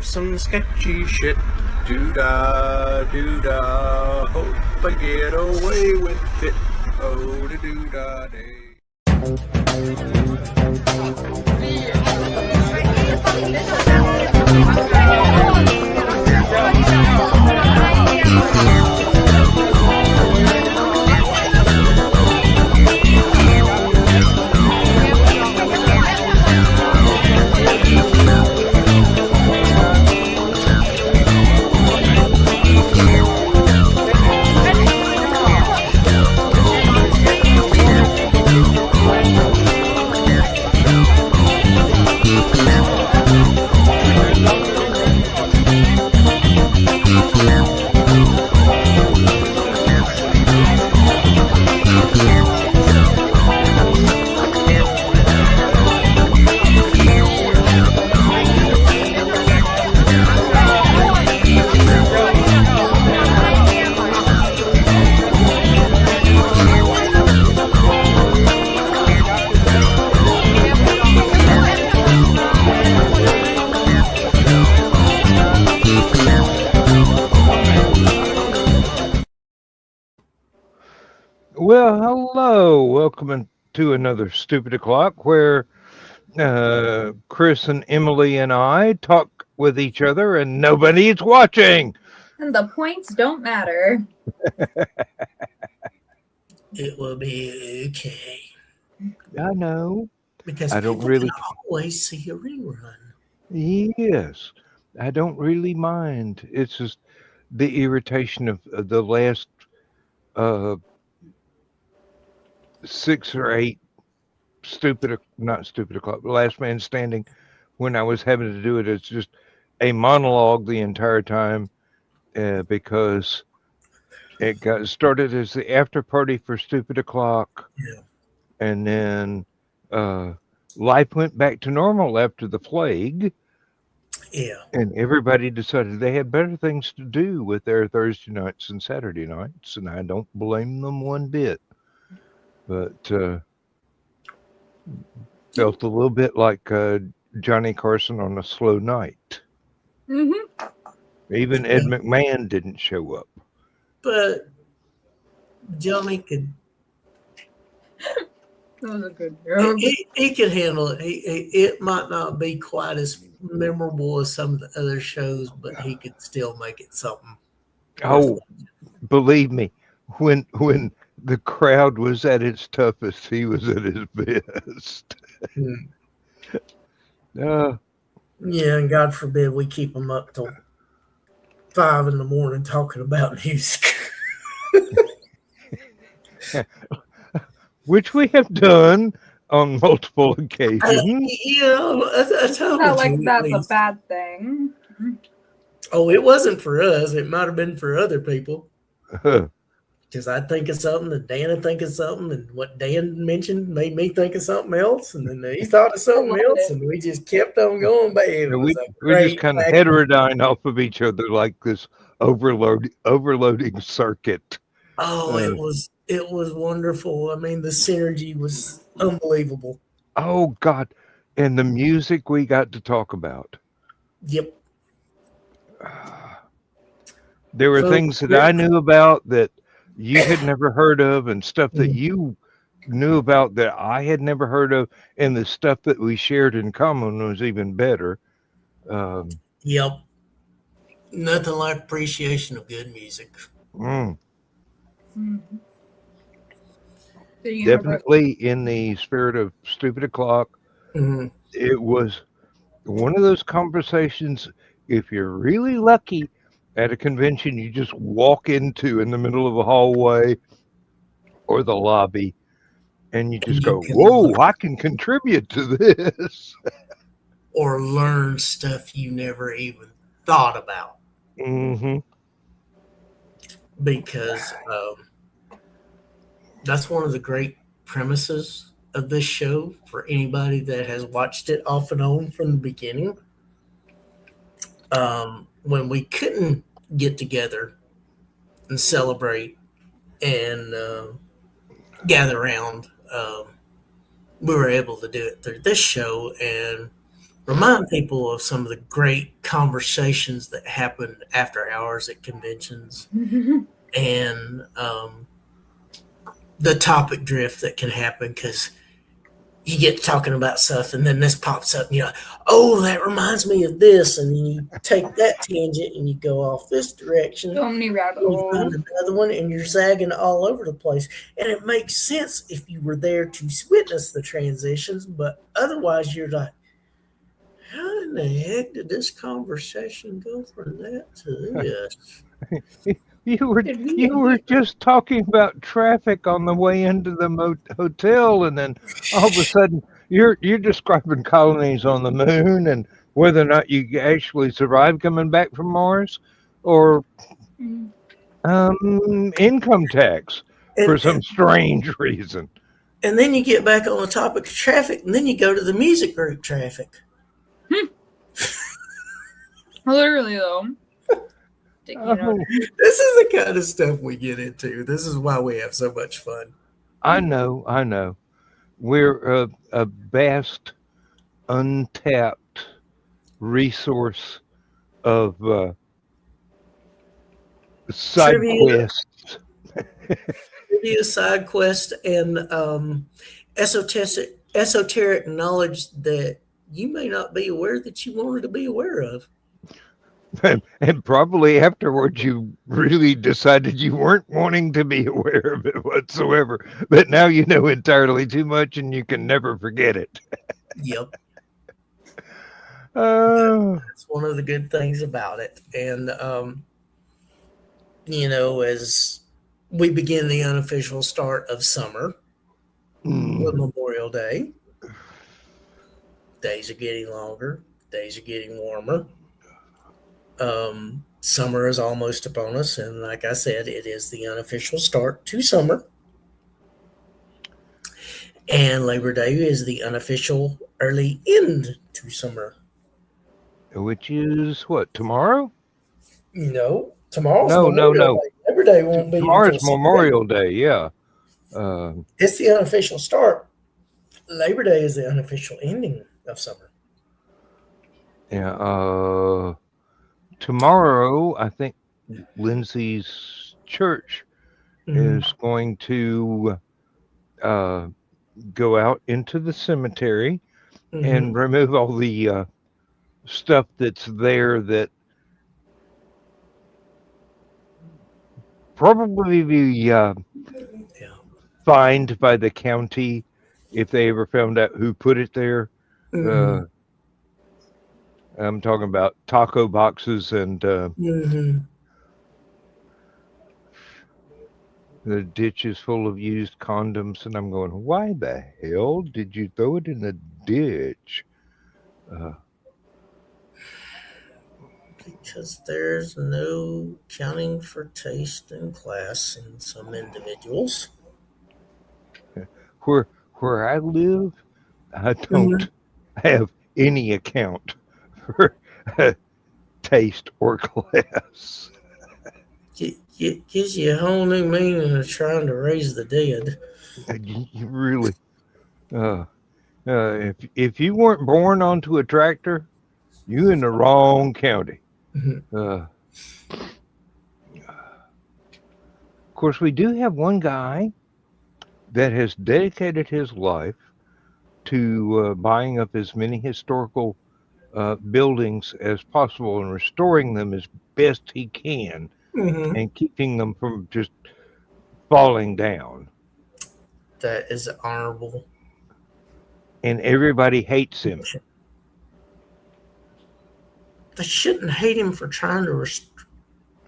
some sketchy shit. Doo-dah, doo-dah, hope I get away with it. Oh, da doo-dah day. Well, hello. Welcome to another Stupid O'Clock where Chris and Emily and I talk with each other and nobody's watching. And the points don't matter. It will be okay. I know. Because I don't people really can always see a rerun. Yes. I don't really mind. It's just the irritation of the last 6 or 8 not Stupid O'Clock, but Last Man Standing, when I was having to do it, it's just a monologue the entire time because it got started as the after party for Stupid O'Clock. Yeah. And then life went back to normal after the plague. Yeah. And everybody decided they had better things to do with their Thursday nights and Saturday nights, and I don't blame them one bit. But felt a little bit like Johnny Carson on a slow night. Mm-hmm. Even Ed McMahon didn't show up. But Johnny could. That was a good joke. He could handle it. It might not be quite as memorable as some of the other shows, but he could still make it something. Oh, believe me, when the crowd was at its toughest, he was at his best. Yeah, and God forbid we keep him up till 5 a.m. talking about music. Which we have done on multiple occasions. That's not like that's a bad thing. Oh, it wasn't for us. It might have been for other people. Because I'd think of something, and Dan would think of something, and what Dan mentioned made me think of something else, and then he thought of something else, and we just kept on going. But we just kind of heterodyne off of each other like this overloading circuit. Oh, it was wonderful. I mean, the synergy was unbelievable. Oh God, and the music we got to talk about. Yep. There were things that I knew about that you had never heard of, and stuff that you knew about that I had never heard of, and the stuff that we shared in common was even better. Yep. Nothing like appreciation of good music. Definitely in the spirit of Stupid O'Clock. It was one of those conversations, if you're really lucky, at a convention you just walk into in the middle of a hallway or the lobby, and you just go, whoa, I can contribute to this. Or learn stuff you never even thought about. Because that's one of the great premises of this show for anybody that has watched it off and on from the beginning. When we couldn't get together and celebrate and gather around, we were able to do it through this show, and remind people of some of the great conversations that happened after hours at conventions and the topic drift that can happen because you get talking about stuff and then this pops up and you're like, oh, that reminds me of this. And then you take that tangent and you go off this direction. So many rabbit You holes. find another one and you're zagging all over the place. And it makes sense if you were there to witness the transitions, but otherwise you're like, how in the heck did this conversation go from that to this? You were just talking about traffic on the way into the hotel, and then all of a sudden you're describing colonies on the moon and whether or not you actually survived coming back from Mars, or income tax for some strange reason. And then you get back on the topic of traffic, and then you go to the music group traffic. Literally, though. This is the kind of stuff we get into. This is why we have so much fun. I know. We're a vast, untapped resource of side quests. Trivia, side quest, and esoteric knowledge that you may not be aware that you wanted to be aware of. And probably afterwards you really decided you weren't wanting to be aware of it whatsoever. But now you know entirely too much and you can never forget it. Yep. That's one of the good things about it. And, as we begin the unofficial start of summer with Memorial Day, days are getting longer, days are getting warmer. Summer is almost upon us, and like I said, it is the unofficial start to summer. And Labor Day is the unofficial early end to summer. Which is what, tomorrow? No, tomorrow's No. Day. Labor Day won't be. Tomorrow's Memorial Day, yeah. It's the unofficial start. Labor Day is the unofficial ending of summer. Yeah. Tomorrow, I think Lindsay's church is going to go out into the cemetery and remove all the stuff that's there that probably be fined by the county if they ever found out who put it there. I'm talking about taco boxes and the ditch is full of used condoms, and I'm going, why the hell did you throw it in the ditch? Because there's no counting for taste and class in some individuals. Where I live, I don't have any account for taste or class. It gives you a whole new meaning of trying to raise the dead. You really, if you weren't born onto a tractor, you in the wrong county. Of course, we do have one guy that has dedicated his life to buying up as many historical buildings as possible and restoring them as best he can and keeping them from just falling down. That is honorable. And everybody hates him. They shouldn't hate him for trying to restore.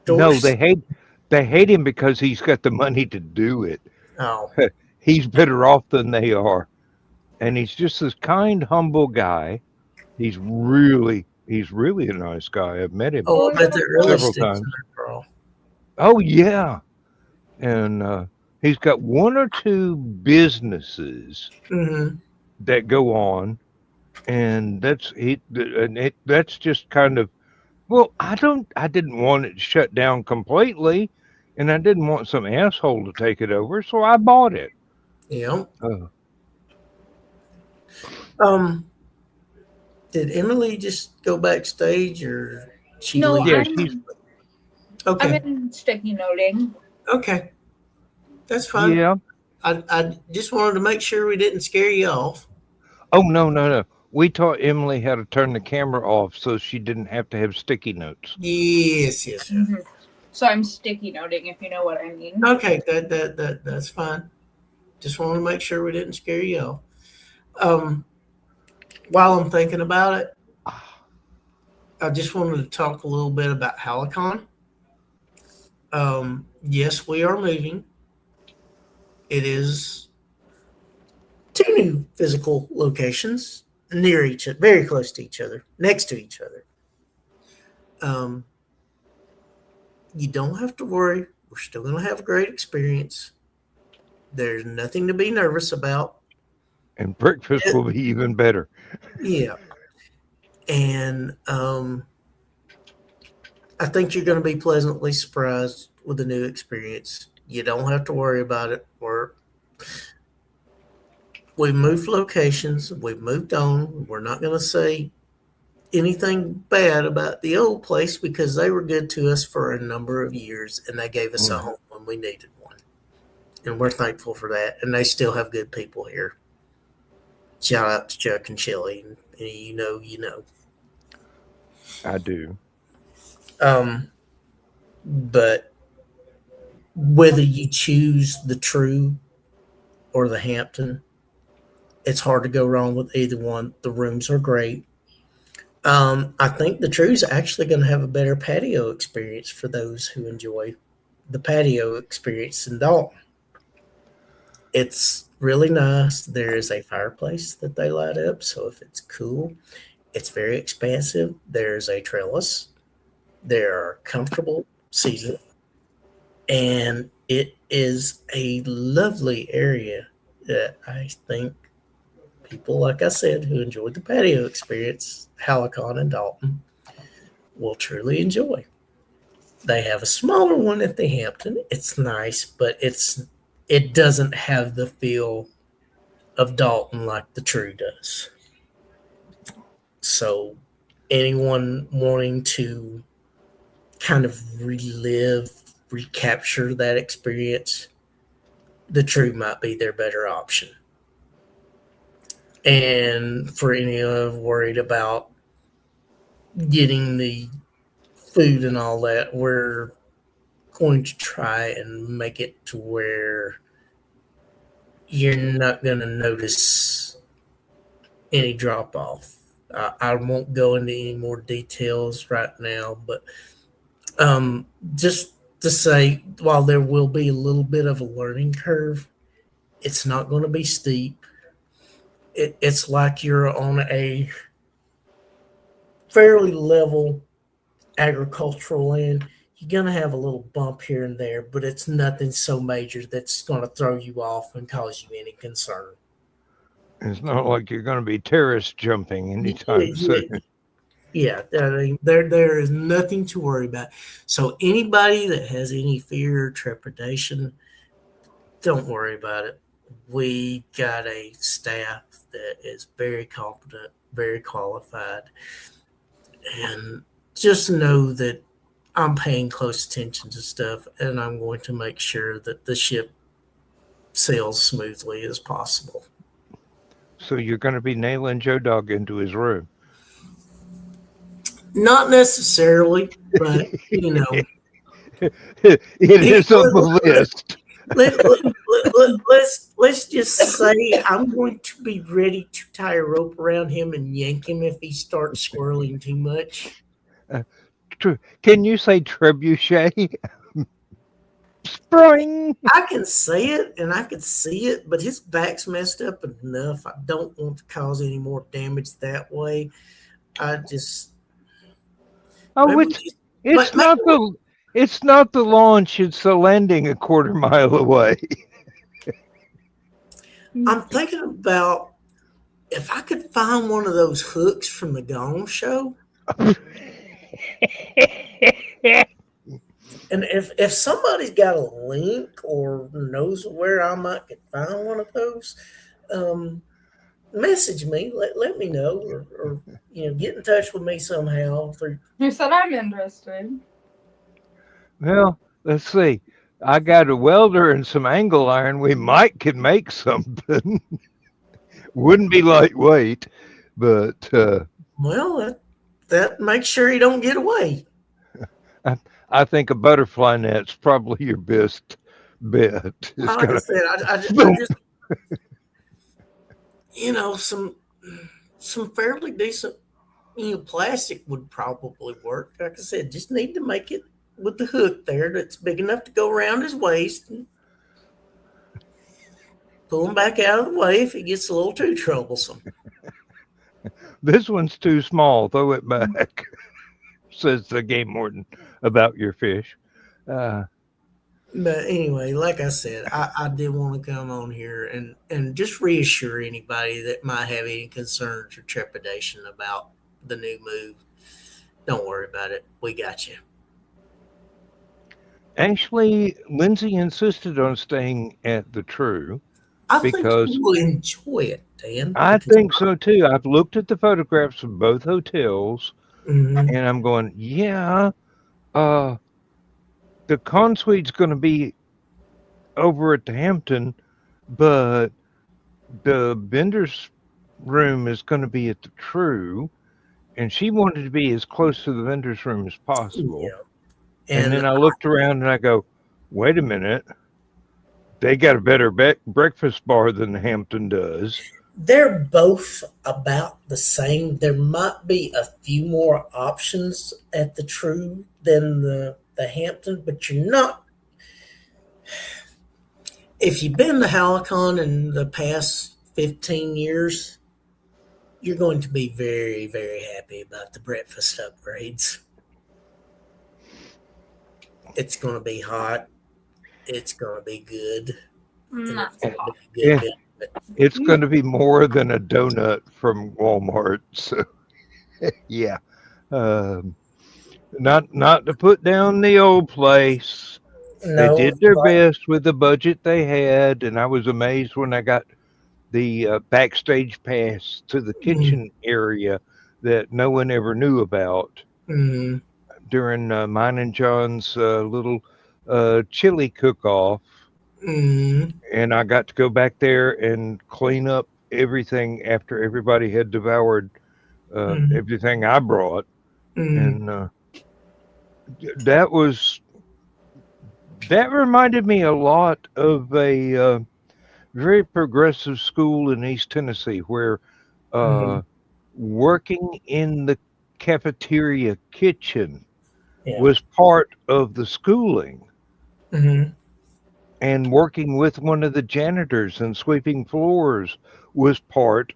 No, they hate him because he's got the money to do it. Oh. He's better off than they are. And he's just this kind, humble guy. He's really a nice guy. I've met him several times. Oh, yeah. And he's got one or two businesses that go on. And that's just kind of, well, I didn't want it shut down completely, and I didn't want some asshole to take it over, so I bought it. Yeah. Did Emily just go backstage, or she No, leave? Yeah, I'm she's Okay. in sticky noting. Okay. That's fine. yeah. I just wanted to make sure we didn't scare you off. Oh no. We taught Emily how to turn the camera off so she didn't have to have sticky notes. Yes. So I'm sticky noting, if you know what I mean. Okay, that's fine. Just wanted to make sure we didn't scare you off. While I'm thinking about it, I just wanted to talk a little bit about Halicon. Yes, we are moving. It is 2 new physical locations near each other, very close to each other, next to each other. You don't have to worry. We're still going to have a great experience. There's nothing to be nervous about. And breakfast will be even better. Yeah. And I think you're going to be pleasantly surprised with the new experience. You don't have to worry about it. We've moved locations. We've moved on. We're not going to say anything bad about the old place because they were good to us for a number of years and they gave us a home when we needed one. And we're thankful for that. And they still have good people here. Shout out to Chuck and Shelly. And you know. I do. But whether you choose the True or the Hampton, it's hard to go wrong with either one. The rooms are great. I think the True's actually going to have a better patio experience for those who enjoy the patio experience in Dalton. It's really nice. There is a fireplace that they light up, so if it's cool, it's very expansive. There's a trellis. There are comfortable seats, and it is a lovely area that I think people, like I said, who enjoyed the patio experience, Halicon and Dalton, will truly enjoy. They have a smaller one at the Hampton. It's nice, but it doesn't have the feel of Dalton like the True does. So anyone wanting to kind of recapture that experience, the True might be their better option. And for anyone worried about getting the food and all that, we're going to try and make it to where you're not going to notice any drop off. I won't go into any more details right now, but just to say, while there will be a little bit of a learning curve, it's not going to be steep. It's like you're on a fairly level agricultural land. You're going to have a little bump here and there, but it's nothing so major that's going to throw you off and cause you any concern. It's not like you're going to be terrorist jumping anytime soon. Yeah, I mean, there is nothing to worry about. So anybody that has any fear or trepidation, don't worry about it. We got a staff that is very competent, very qualified, and just know that I'm paying close attention to stuff, and I'm going to make sure that the ship sails smoothly as possible. So you're going to be nailing Joe Dog into his room? Not necessarily, but you know, it is on the list. Let's just say I'm going to be ready to tie a rope around him and yank him if he starts squirreling too much. Can you say trebuchet? Spring. I can say it and I can see it, but his back's messed up enough. I don't want to cause any more damage that way. I just it's not the launch, it's the landing a quarter mile away. I'm thinking about if I could find one of those hooks from the Gong Show. And if somebody's got a link or knows where I might could find one of those, message me. Let me know, or get in touch with me somehow through. You said I'm interested. Well, let's see. I got a welder and some angle iron. We might can make something. Wouldn't be lightweight, but Well, that makes sure you don't get away. I think a butterfly net's probably your best bet. It's Like I said, I just some fairly decent plastic would probably work. Like I said, just need to make it with the hook there that's big enough to go around his waist and pull him back out of the way if it gets a little too troublesome. This one's too small. Throw it back, says the game warden about your fish. But anyway, like I said, I did want to come on here and just reassure anybody that might have any concerns or trepidation about the new move. Don't worry about it. We got you. Actually, Lindsay insisted on staying at the True. I think you will enjoy it, Dan. I think so too. I've looked at the photographs of both hotels, and I'm going, yeah, the Consuite's going to be over at the Hampton, but the vendor's room is going to be at the True, and she wanted to be as close to the vendor's room as possible. Yeah. And then I looked around and I go, wait a minute. They got a better breakfast bar than the Hampton does. They're both about the same. There might be a few more options at the True than the Hampton, but you're not. If you've been to Halicon in the past 15 years, you're going to be very, very happy about the breakfast upgrades. It's going to be hot. It's going to be good. It's going to be more than a donut from Walmart. So, yeah. Not to put down the old place. No, they did their best with the budget they had, and I was amazed when I got the backstage pass to the kitchen area that no one ever knew about during mine and John's little chili cook-off. And I got to go back there and clean up everything after everybody had devoured everything I brought. And that reminded me a lot of a very progressive school in East Tennessee where working in the cafeteria kitchen was part of the schooling. And working with one of the janitors and sweeping floors was part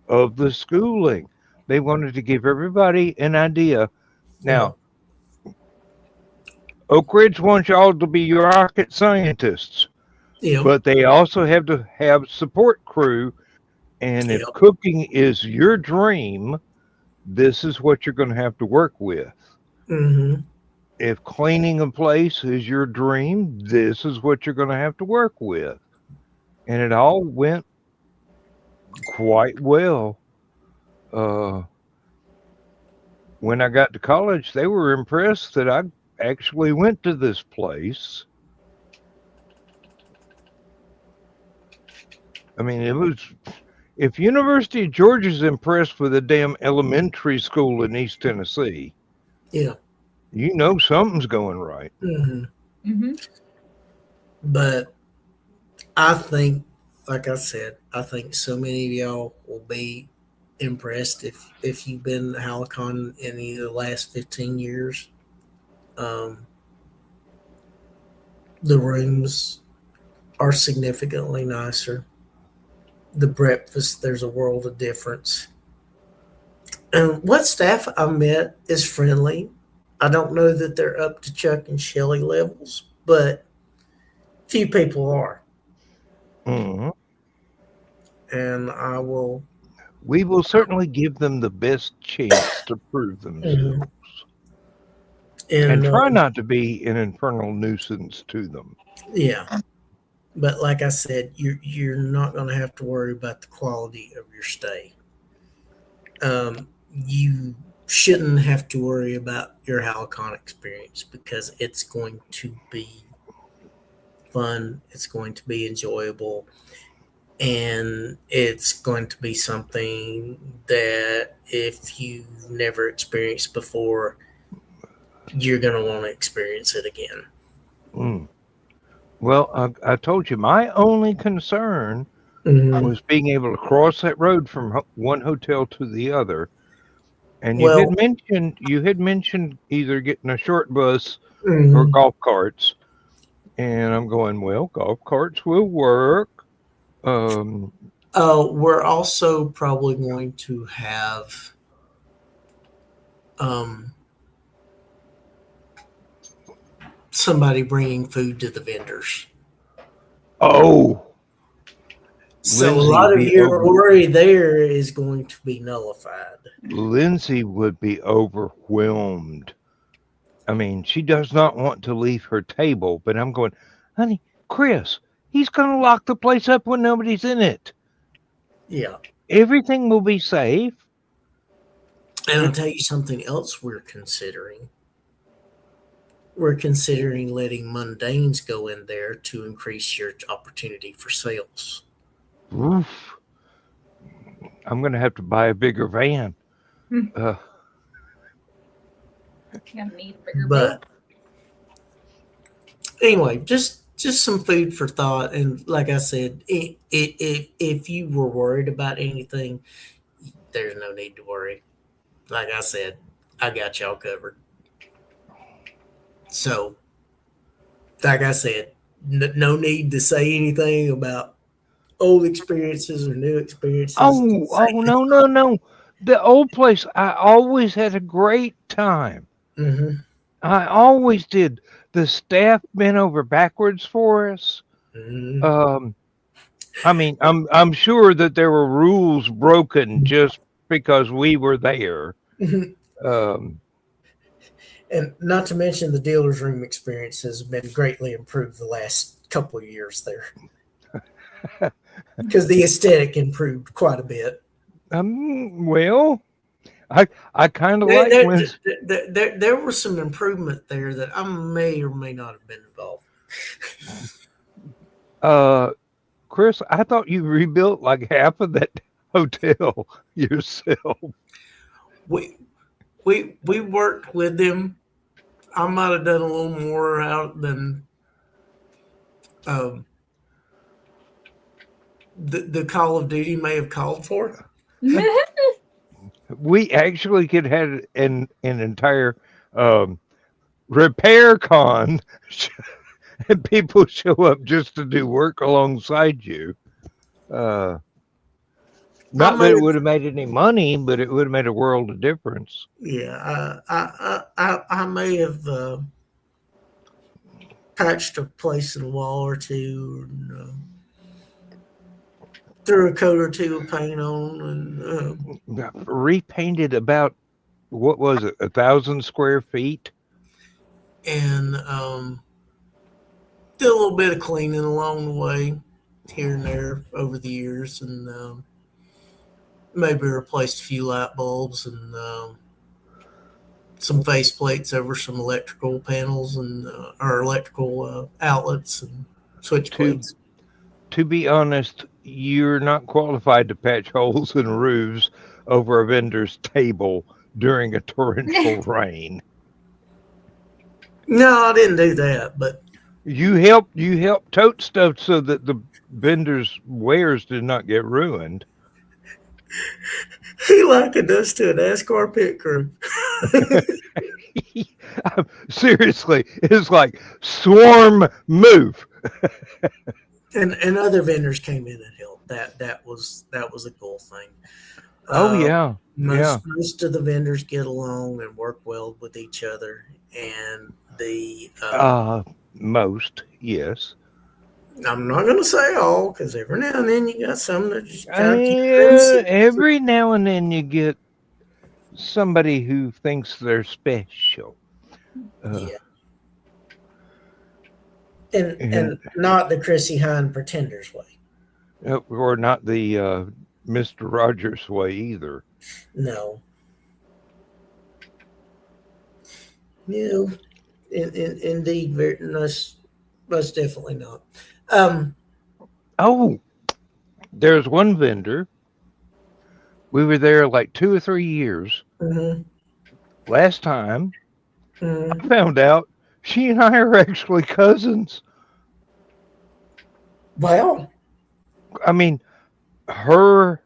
of the schooling. They wanted to give everybody an idea. Now, Oak Ridge wants y'all to be rocket scientists, but they also have to have support crew. And if cooking is your dream, this is what you're going to have to work with. If cleaning a place is your dream, this is what you're going to have to work with. And it all went quite well. When I got to college, they were impressed that I actually went to this place. I mean, it was, if University of Georgia's impressed with a damn elementary school in East Tennessee, you know something's going right. But I think, like I said, I think so many of y'all will be impressed if you've been to Halicon in either the last 15 years. The rooms are significantly nicer. The breakfast, there's a world of difference. And what staff I met is friendly. I don't know that they're up to Chuck and Shelley levels, but few people are. And we will certainly give them the best chance to prove themselves. And try not to be an infernal nuisance to them. Yeah. But like I said, you're not going to have to worry about the quality of your stay. You shouldn't have to worry about your Halcon experience because it's going to be fun. It's going to be enjoyable, and it's going to be something that if you've never experienced before, you're going to want to experience it again. Mm. Well, I told you my only concern was being able to cross that road from one hotel to the other. And you Well, had mentioned either getting a short bus or mhm. golf carts, and I'm going, well, golf carts will work. We're also probably going to have somebody bringing food to the vendors. Oh, So Lindsay a lot of be your over. worry there is going to be nullified. Lindsay would be overwhelmed. I mean, she does not want to leave her table, but I'm going, honey, Chris, he's going to lock the place up when nobody's in it. Yeah. Everything will be safe. And I'll tell you something else we're considering. We're considering letting mundanes go in there to increase your opportunity for sales. Oof. I'm going to have to buy a bigger van. Gonna need a bigger But anyway, just some food for thought. And like I said, if you were worried about anything, there's no need to worry. Like I said, I got y'all covered. So, like I said, no need to say anything about old experiences or new experiences. Oh, no. The old place, I always had a great time. Mm-hmm. I always did. The staff bent over backwards for us. Mm-hmm. I mean, I'm sure that there were rules broken just because we were there. Um, And not to mention the dealer's room experience has been greatly improved the last couple of years there. Because the aesthetic improved quite a bit. well, I kind of like when There was some improvement there that I may or may not have been involved. Chris, I thought you rebuilt like half of that hotel yourself. We worked with them. I might have done a little more out than the Call of Duty may have called for. We actually could have an entire repair con, and people show up just to do work alongside you. Not that it would have made any money, but it would have made a world of difference. Yeah, I may have patched a place in a wall or two, and, threw a coat or two of paint on, and repainted about, what was it, 1,000 square feet, and did a little bit of cleaning along the way, here and there over the years, and maybe replaced a few light bulbs and some face plates over some electrical panels and or electrical outlets and switch plates. To be honest, you're not qualified to patch holes in roofs over a vendor's table during a torrential rain. No, I didn't do that, but you helped tote stuff so that the vendor's wares did not get ruined. He likened us to an NASCAR pit crew. Seriously, it's like swarm move. and other vendors came in and helped. That was a cool thing. Yeah. Most of the vendors get along and work well with each other, and the most, yes. I'm not going to say all, because every now and then you got some that just kind of every now and then you get somebody who thinks they're special. Yeah. and not the Chrissy Hine Pretenders way. Or not the Mr. Rogers way either. No. No, indeed, most definitely not. Oh, there's one vendor. We were there like 2 or 3 years. Mm-hmm. Last time, I found out she and I are actually cousins. Well, I mean, her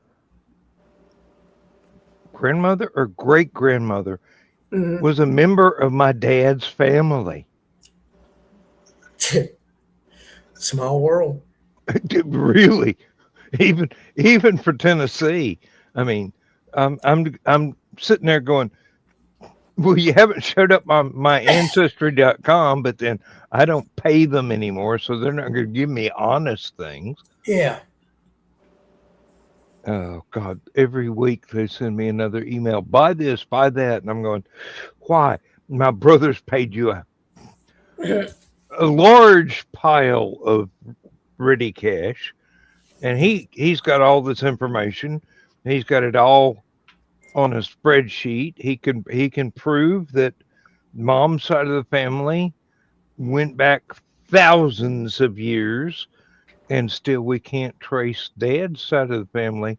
grandmother or great grandmother was a member of my dad's family. Small world. Really, even for Tennessee. I mean, I'm sitting there going, well, you haven't showed up on my ancestry.com, but then I don't pay them anymore, so they're not going to give me honest things. Yeah. Oh, God. Every week they send me another email. Buy this, buy that. And I'm going, why? My brother's paid you a large pile of ready cash, and he's got all this information. He's got it all on a spreadsheet. He can prove that mom's side of the family went back thousands of years, and still we can't trace dad's side of the family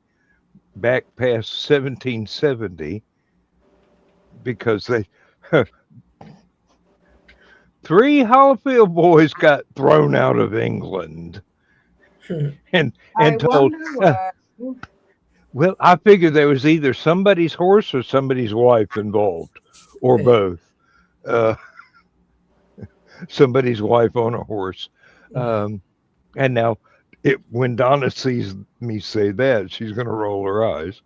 back past 1770 because they 3 Hollifield boys got thrown out of England and told. Well, I figured there was either somebody's horse or somebody's wife involved, or both. Somebody's wife on a horse. And now, when Donna sees me say that, she's going to roll her eyes.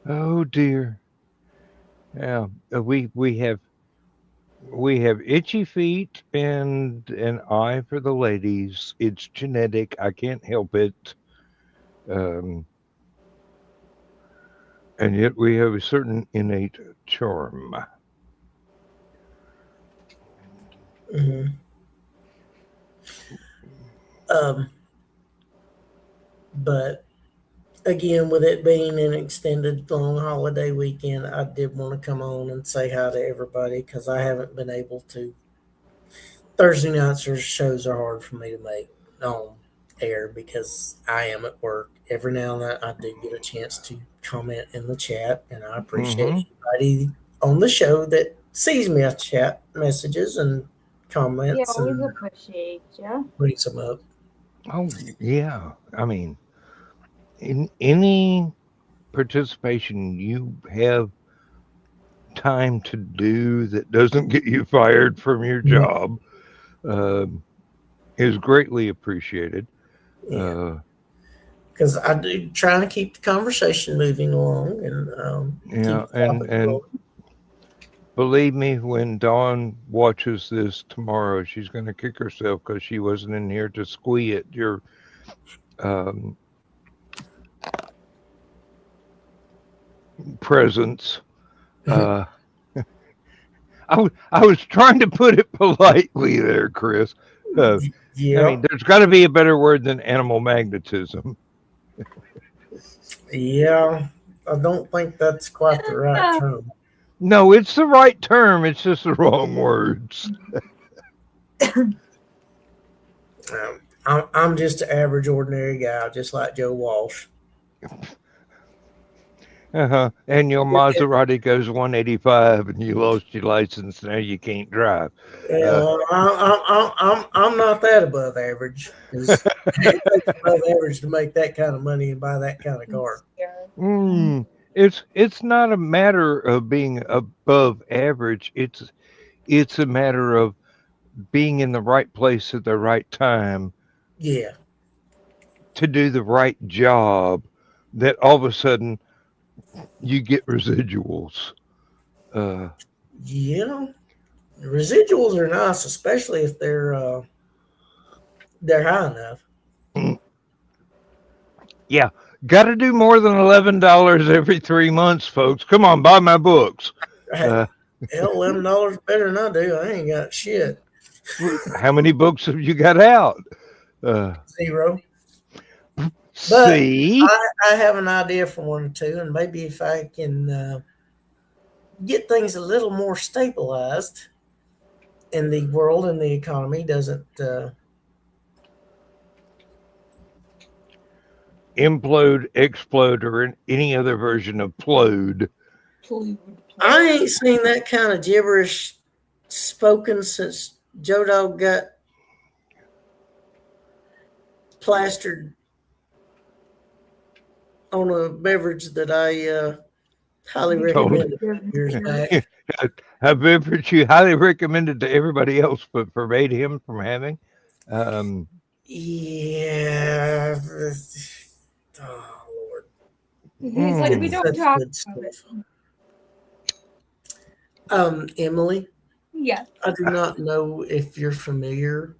Oh dear. Yeah, we have itchy feet and an eye for the ladies. It's genetic. I can't help it. And yet we have a certain innate charm. Mm-hmm. But again, with it being an extended long holiday weekend, I did want to come on and say hi to everybody because I haven't been able to. Thursday nights shows are hard for me to make on air because I am at work. Every now and then I do get a chance to comment in the chat, and I appreciate anybody on the show that sees me chat messages and comments. Yeah, always appreciate you. Brings them up. Oh, yeah. I mean, in any participation you have time to do that doesn't get you fired from your job is greatly appreciated. Yeah. Because I do try to keep the conversation moving along, and believe me, when Dawn watches this tomorrow, she's going to kick herself because she wasn't in here to squee at your presence. I was trying to put it politely there, Chris. I mean, there's got to be a better word than animal magnetism. Yeah, I don't think that's quite the right term. No, it's the right term. It's just the wrong words. I'm just an average, ordinary guy, just like Joe Walsh. And your Maserati goes 185, and you lost your license. Now you can't drive. I'm not that above average. It takes above average to make that kind of money and buy that kind of car. It's not a matter of being above average. It's a matter of being in the right place at the right time. Yeah. To do the right job. That all of a sudden you get residuals. Yeah, residuals are nice, especially if they're high enough. Yeah, got to do more than $11 every 3 months, folks. Come on, buy my books. Hell, $11 better than I do. I ain't got shit. How many books have you got out? 0. But See? I have an idea for 1 or 2, and maybe if I can get things a little more stabilized in the world and the economy doesn't Implode, explode, or any other version of plode. I ain't seen that kind of gibberish spoken since Joe Dog got plastered on a beverage that I highly recommend years back. A beverage you highly recommended to everybody else, but forbade him from having. Yeah. Oh, Lord. He's like, we don't talk Good about it. stuff. Emily, Yes. I do not know if you're familiar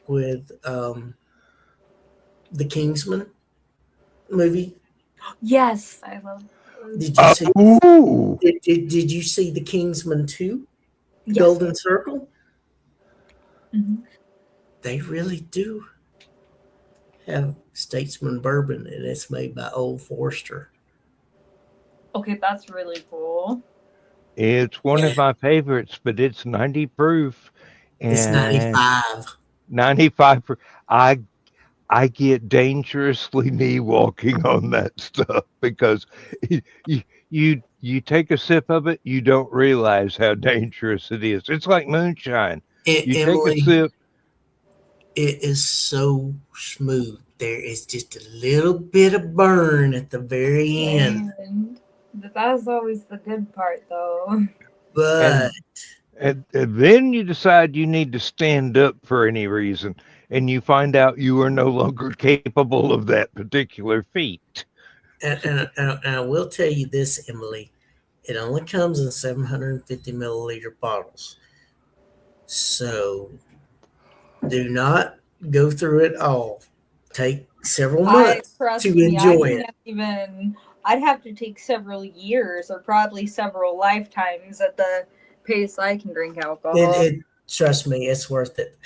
with the Kingsman movie. Yes, I love Did you see? Ooh. Did you see the Kingsman 2? Yes. Golden Circle? Mhm. They really do have Statesman bourbon, and it's made by Old Forester. Okay, that's really cool. It's one of my favorites, but it's 90 proof. And It's 95. 95 proof. I get dangerously knee walking on that stuff because you take a sip of it, you don't realize how dangerous it is. It's like moonshine. You Emily, take a sip. it is so smooth. There is just a little bit of burn at the very end. That's always the good part, though. But And then you decide you need to stand up for any reason, and you find out you are no longer capable of that particular feat. and I will tell you this, Emily, it only comes in 750 milliliter bottles. So do not go through it all. Take several months to enjoy it. I'd have to take several years or probably several lifetimes at the pace I can drink alcohol. Trust me, it's worth it.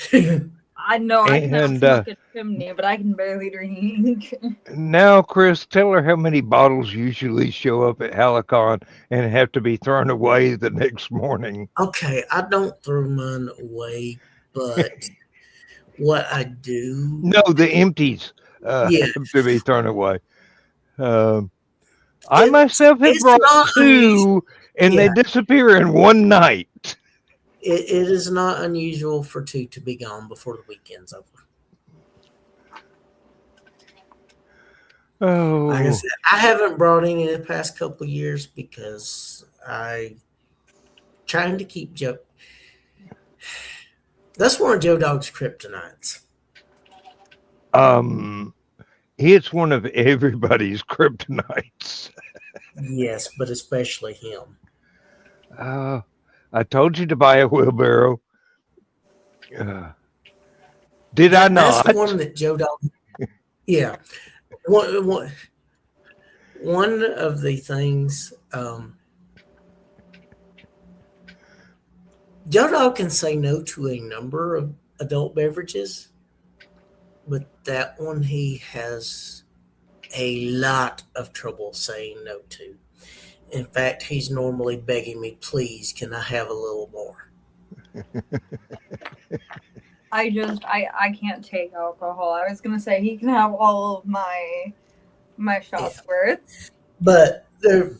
I know I can smoke a chimney, but I can barely drink. Now, Chris, tell her how many bottles usually show up at Halicon and have to be thrown away the next morning. Okay, I don't throw mine away, but what I do... No, the empties have to be thrown away. I myself have brought 2, and they disappear in one night. It is not unusual for 2 to be gone before the weekend's over. Oh, like I said, I haven't brought any in the past couple of years because I trying to keep Joe. That's one of Joe Dog's kryptonites. It's one of everybody's kryptonites. Yes, but especially him. I told you to buy a wheelbarrow. Did I not? That's the one that Joe Dog. Yeah. One of the things Joe Dog can say no to a number of adult beverages, but that one he has a lot of trouble saying no to. In fact, he's normally begging me, please, can I have a little more? I can't take alcohol. I was gonna say he can have all of my shots worth. But the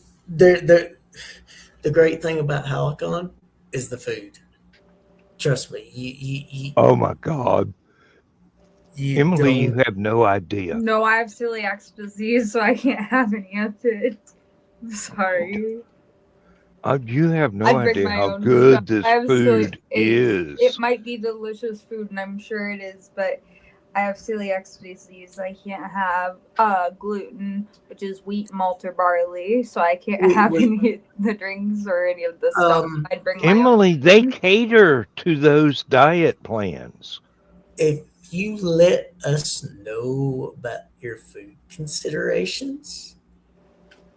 great thing about Halicon is the food. Trust me. You oh my God. Emily, you have no idea. No, I have celiac disease, so I can't have any of it. I'm sorry. You have no idea how good this food is. It might be delicious food, and I'm sure it is, but I have celiac disease. I can't have gluten, which is wheat, malt, or barley, so I can't have any of the drinks or any of the stuff. I'd bring Emily, they cater to those diet plans. If you let us know about your food considerations,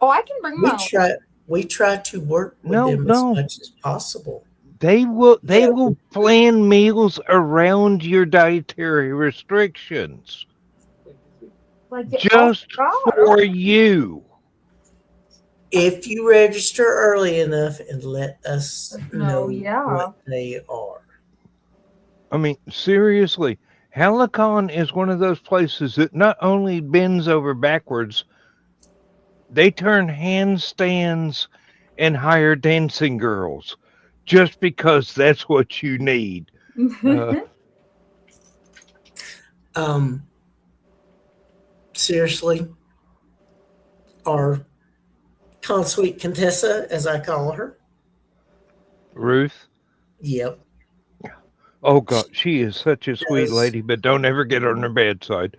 I can bring my own. We try to work with them as much as possible. They will plan meals around your dietary restrictions. Like, Just oh, for you. If you register early enough and let us know yeah. what they are. I mean, seriously, Helicon is one of those places that not only bends over backwards, they turn handstands and hire dancing girls just because that's what you need. Seriously, our consuite Contessa, as I call her. Ruth? Yep. Oh, God, she is such a sweet lady, but don't ever get on her bad side.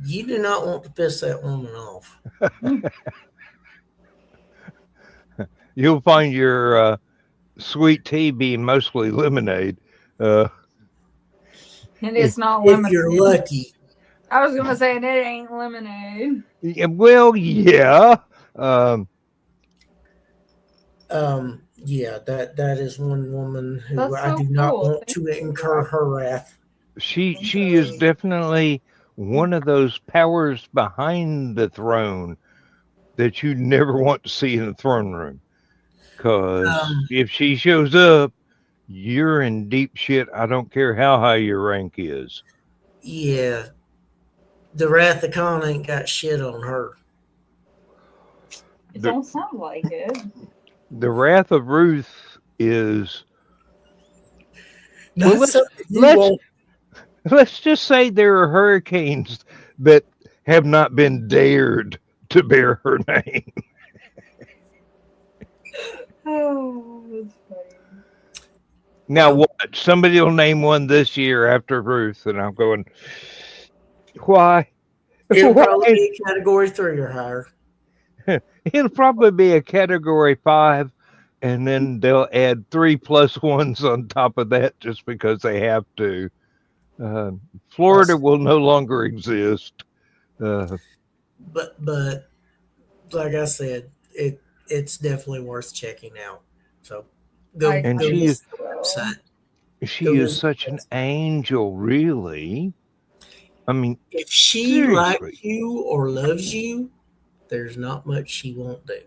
You do not want to piss that woman off. You'll find your sweet tea being mostly lemonade. And it's not lemonade. If you're lucky. I was gonna say it ain't lemonade. Well, yeah. Yeah, that is one woman who That's I so do not cool. want to incur her wrath. She is definitely one of those powers behind the throne that you never want to see in the throne room. Because if she shows up, you're in deep shit. I don't care how high your rank is. Yeah. The Wrath of Khan ain't got shit on her. It don't sound like it. The Wrath of Ruth is... Well, let's just say there are hurricanes that have not been dared to bear her name. Oh, that's funny. Now what? Somebody will name one this year after Ruth, and I'm going, why? It'll probably be a category 3 or higher. It'll probably be a category 5, and then they'll add 3 plus ones on top of that just because they have to. Florida will no longer exist. But like I said, it's definitely worth checking out. So go. And go she is such an angel, really. I mean, if she seriously. likes you or loves you, there's not much she won't do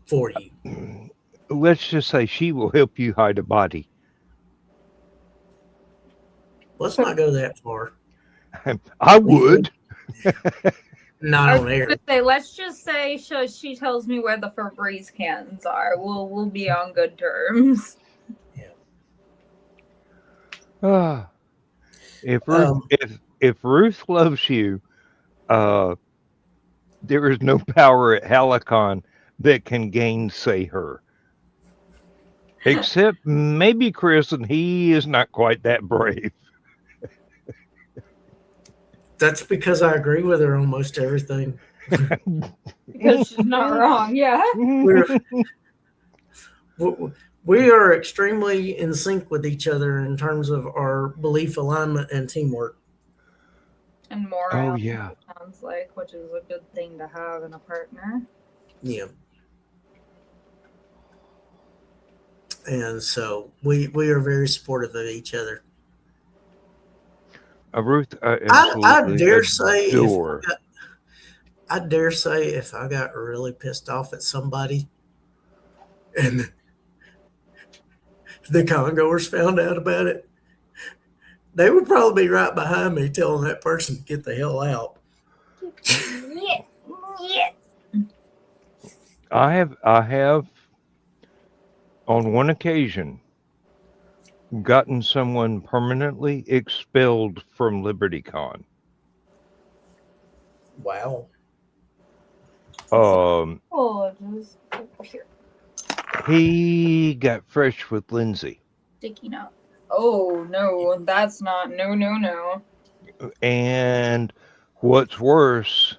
for you. Let's just say she will help you hide a body. Let's not go that far. I would. Not on air. Let's just say she tells me where the Febreze cans are. We'll be on good terms. Yeah. If Ruth loves you, there is no power at Helicon that can gainsay her. Except maybe Chris, and he is not quite that brave. That's because I agree with her on most everything. Because she's not wrong, yeah. We are extremely in sync with each other in terms of our belief alignment and teamwork. And more. Oh, yeah. It sounds like, which is a good thing to have in a partner. Yeah. And so we are very supportive of each other. Ruth, I dare say if I got really pissed off at somebody and the congoers found out about it, they would probably be right behind me telling that person to get the hell out. Yeah. I have on one occasion gotten someone permanently expelled from LibertyCon. Wow. Just here. He got fresh with Lindsay. Sticky note. Oh no, that's not no. And what's worse,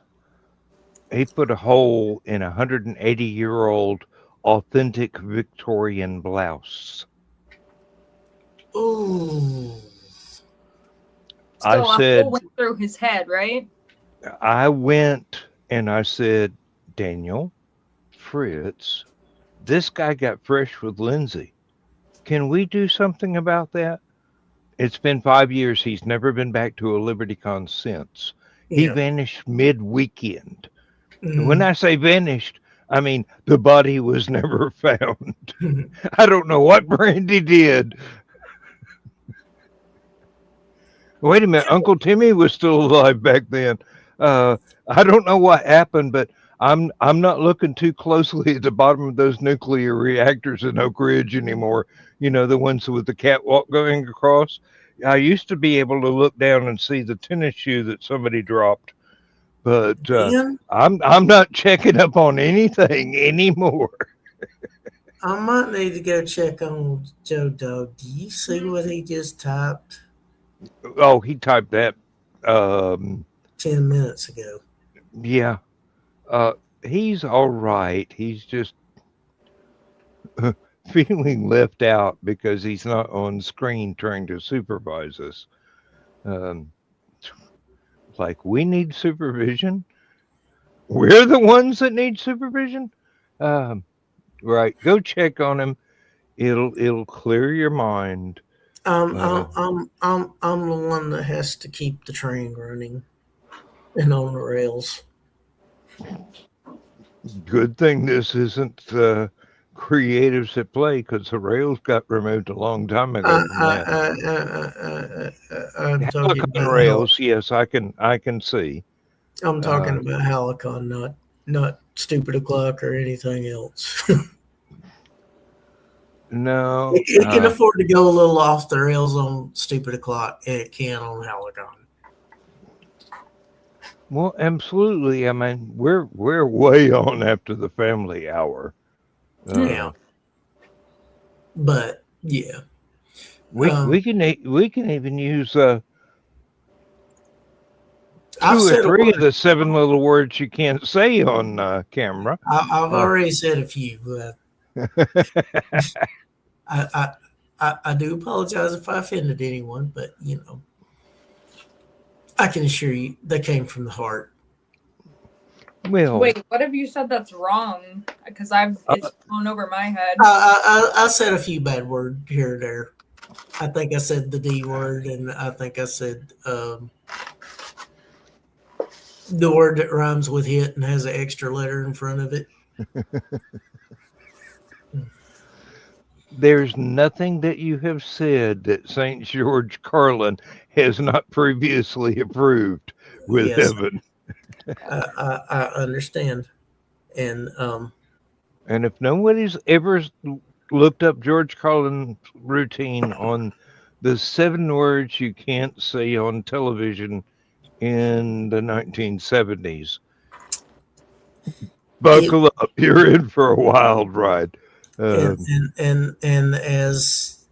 he put a hole in a 180-year-old authentic Victorian blouse. Ooh. I said, went through his head, right? I went and I said, Daniel, Fritz, this guy got fresh with Lindsay. Can we do something about that? It's been 5 years. He's never been back to a LibertyCon since. He vanished mid-weekend. And when I say vanished, I mean the body was never found. I don't know what Brandy did. Wait a minute, Uncle Timmy was still alive back then. I don't know what happened, but I'm not looking too closely at the bottom of those nuclear reactors in Oak Ridge anymore. You know, the ones with the catwalk going across. I used to be able to look down and see the tennis shoe that somebody dropped, but I'm not checking up on anything anymore. I might need to go check on Joe Dog. Do you see what he just typed? Oh, he typed that 10 minutes ago. Yeah. He's all right. He's just feeling left out because he's not on screen trying to supervise us. Like, we need supervision. We're the ones that need supervision. Right. Go check on him. It'll clear your mind. I'm the one that has to keep the train running and on the rails. Good thing this isn't creatives at play, because the rails got removed a long time ago. I'm talking about rails. Yes, I can see. I'm talking about Halicon, not Stupid O'Clock or anything else. No, it can afford to go a little off the rails on Stupid O'Clock, and it can on Halicon. Well, absolutely. I mean, we're way on after the family hour. Yeah, but yeah, we can even use 2 I've or said 3 of the 7 little words you can't say on camera. I've already said a few. I do apologize if I offended anyone, but you know, I can assure you they came from the heart. Well, wait, what have you said that's wrong? Because it's flown over my head. I said a few bad words here or there. I think I said the D word, and I think I said the word that rhymes with hit and has an extra letter in front of it. There's nothing that you have said that St. George Carlin has not previously approved with heaven. I understand. And if nobody's ever looked up George Carlin's routine on the 7 words you can't say on television in the 1970s, buckle up. You're in for a wild ride. And as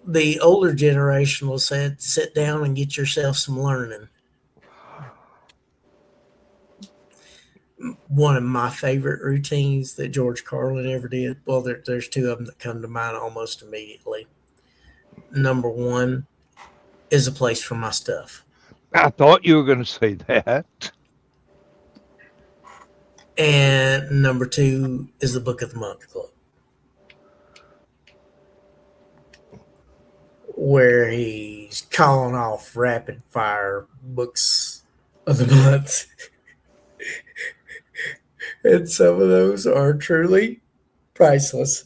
the older generation will say, sit down and get yourself some learning. One of my favorite routines that George Carlin ever did, well, there's 2 of them that come to mind almost immediately. Number 1 is a place for my stuff. I thought you were going to say that. And number 2 is the Book of the Month Club, where he's calling off rapid fire books of the month. And some of those are truly priceless.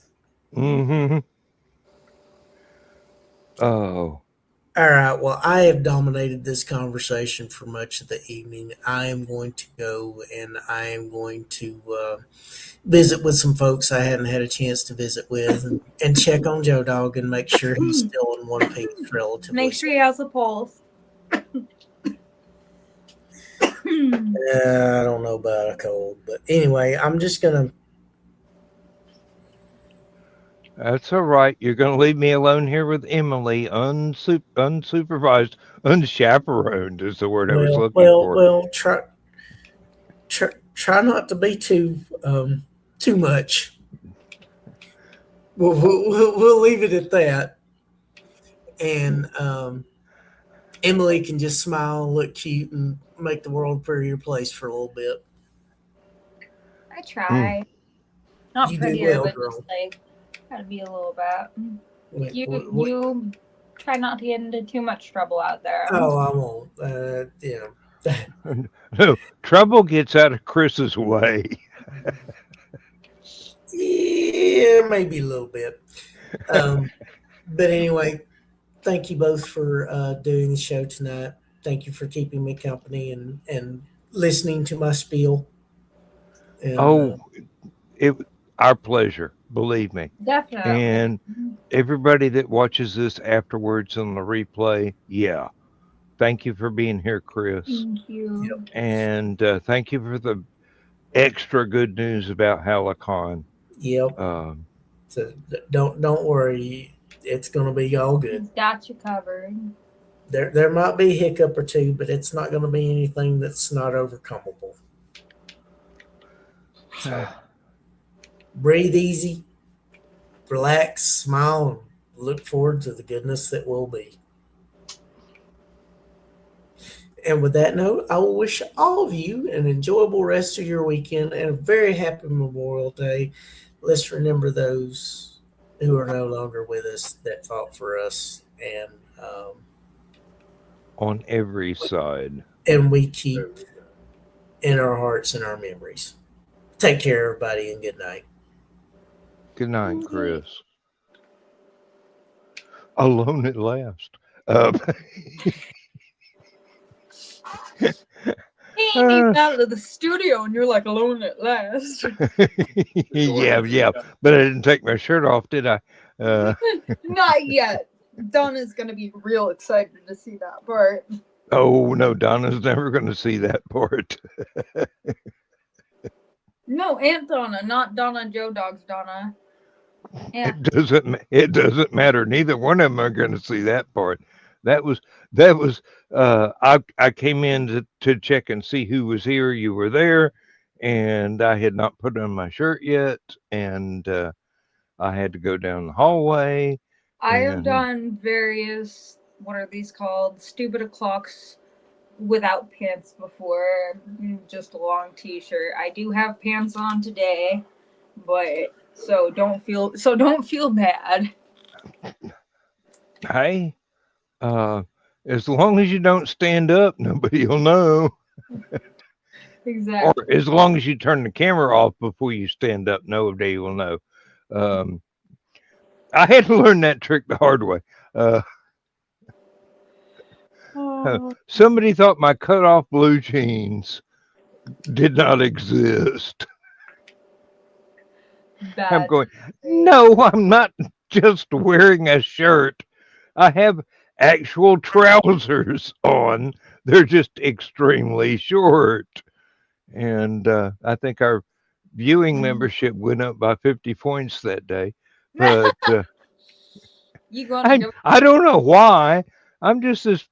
Mm-hmm. Oh. All right. Well, I have dominated this conversation for much of the evening. I am going to go and I am going to visit with some folks I hadn't had a chance to visit with, and check on Joe Dog and make sure he's still in one piece relatively. Make sure he has a pulse. I don't know about a cold, but anyway, I'm just gonna. That's all right. You're going to leave me alone here with Emily, unsupervised, unchaperoned is the word I was looking for. Well, try not to be too much. We'll leave it at that. And Emily can just smile and look cute and make the world a prettier place for a little bit. I try. Not You do prettier, well, but girl. just like gotta be a little bit. What- You try not to get into too much trouble out there. Oh, I won't. No, trouble gets out of Chris's way. Yeah, maybe a little bit. But anyway, thank you both for doing the show tonight. Thank you for keeping me company and listening to my spiel. And Oh, it our pleasure, believe me. Definitely. And everybody that watches this afterwards on the replay, yeah, thank you for being here, Chris. Thank you. Yep. And thank you for the extra good news about Halicon. Yep. So don't worry, it's gonna be all good. He's got you covered. There might be a hiccup or two, but it's not gonna be anything that's not overcomable. So breathe easy, relax, smile, and look forward to the goodness that will be. And with that note, I will wish all of you an enjoyable rest of your weekend and a very happy Memorial Day. Let's remember those who are no longer with us that fought for us, and On every side. and we keep in our hearts and our memories. Take care, everybody, and good night. Good night, Chris. Alone at last. He ain't even out of the studio, and you're like alone at last. yeah. But I didn't take my shirt off, did I? Not yet. Donna's gonna be real excited to see that part. Oh, no, Donna's never going to see that part. No, Aunt Donna, not Donna Joe Dog's Donna. Aunt. It doesn't matter. Neither one of them are going to see that part. That was I came in to check and see who was here. You were there, and I had not put on my shirt yet, and I had to go down the hallway. I have done various, what are these called? Stupid o'clocks without pants before. Just a long t-shirt. I do have pants on today, but so don't feel bad. Hey, as long as you don't stand up, nobody will know. Exactly. Or as long as you turn the camera off before you stand up, nobody will know. I had to learn that trick the hard way. Somebody thought my cut-off blue jeans did not exist. I'm going, no, I'm not just wearing a shirt. I have actual trousers on. They're just extremely short. And I think our viewing membership went up by 50 points that day. But I don't know why. I'm just this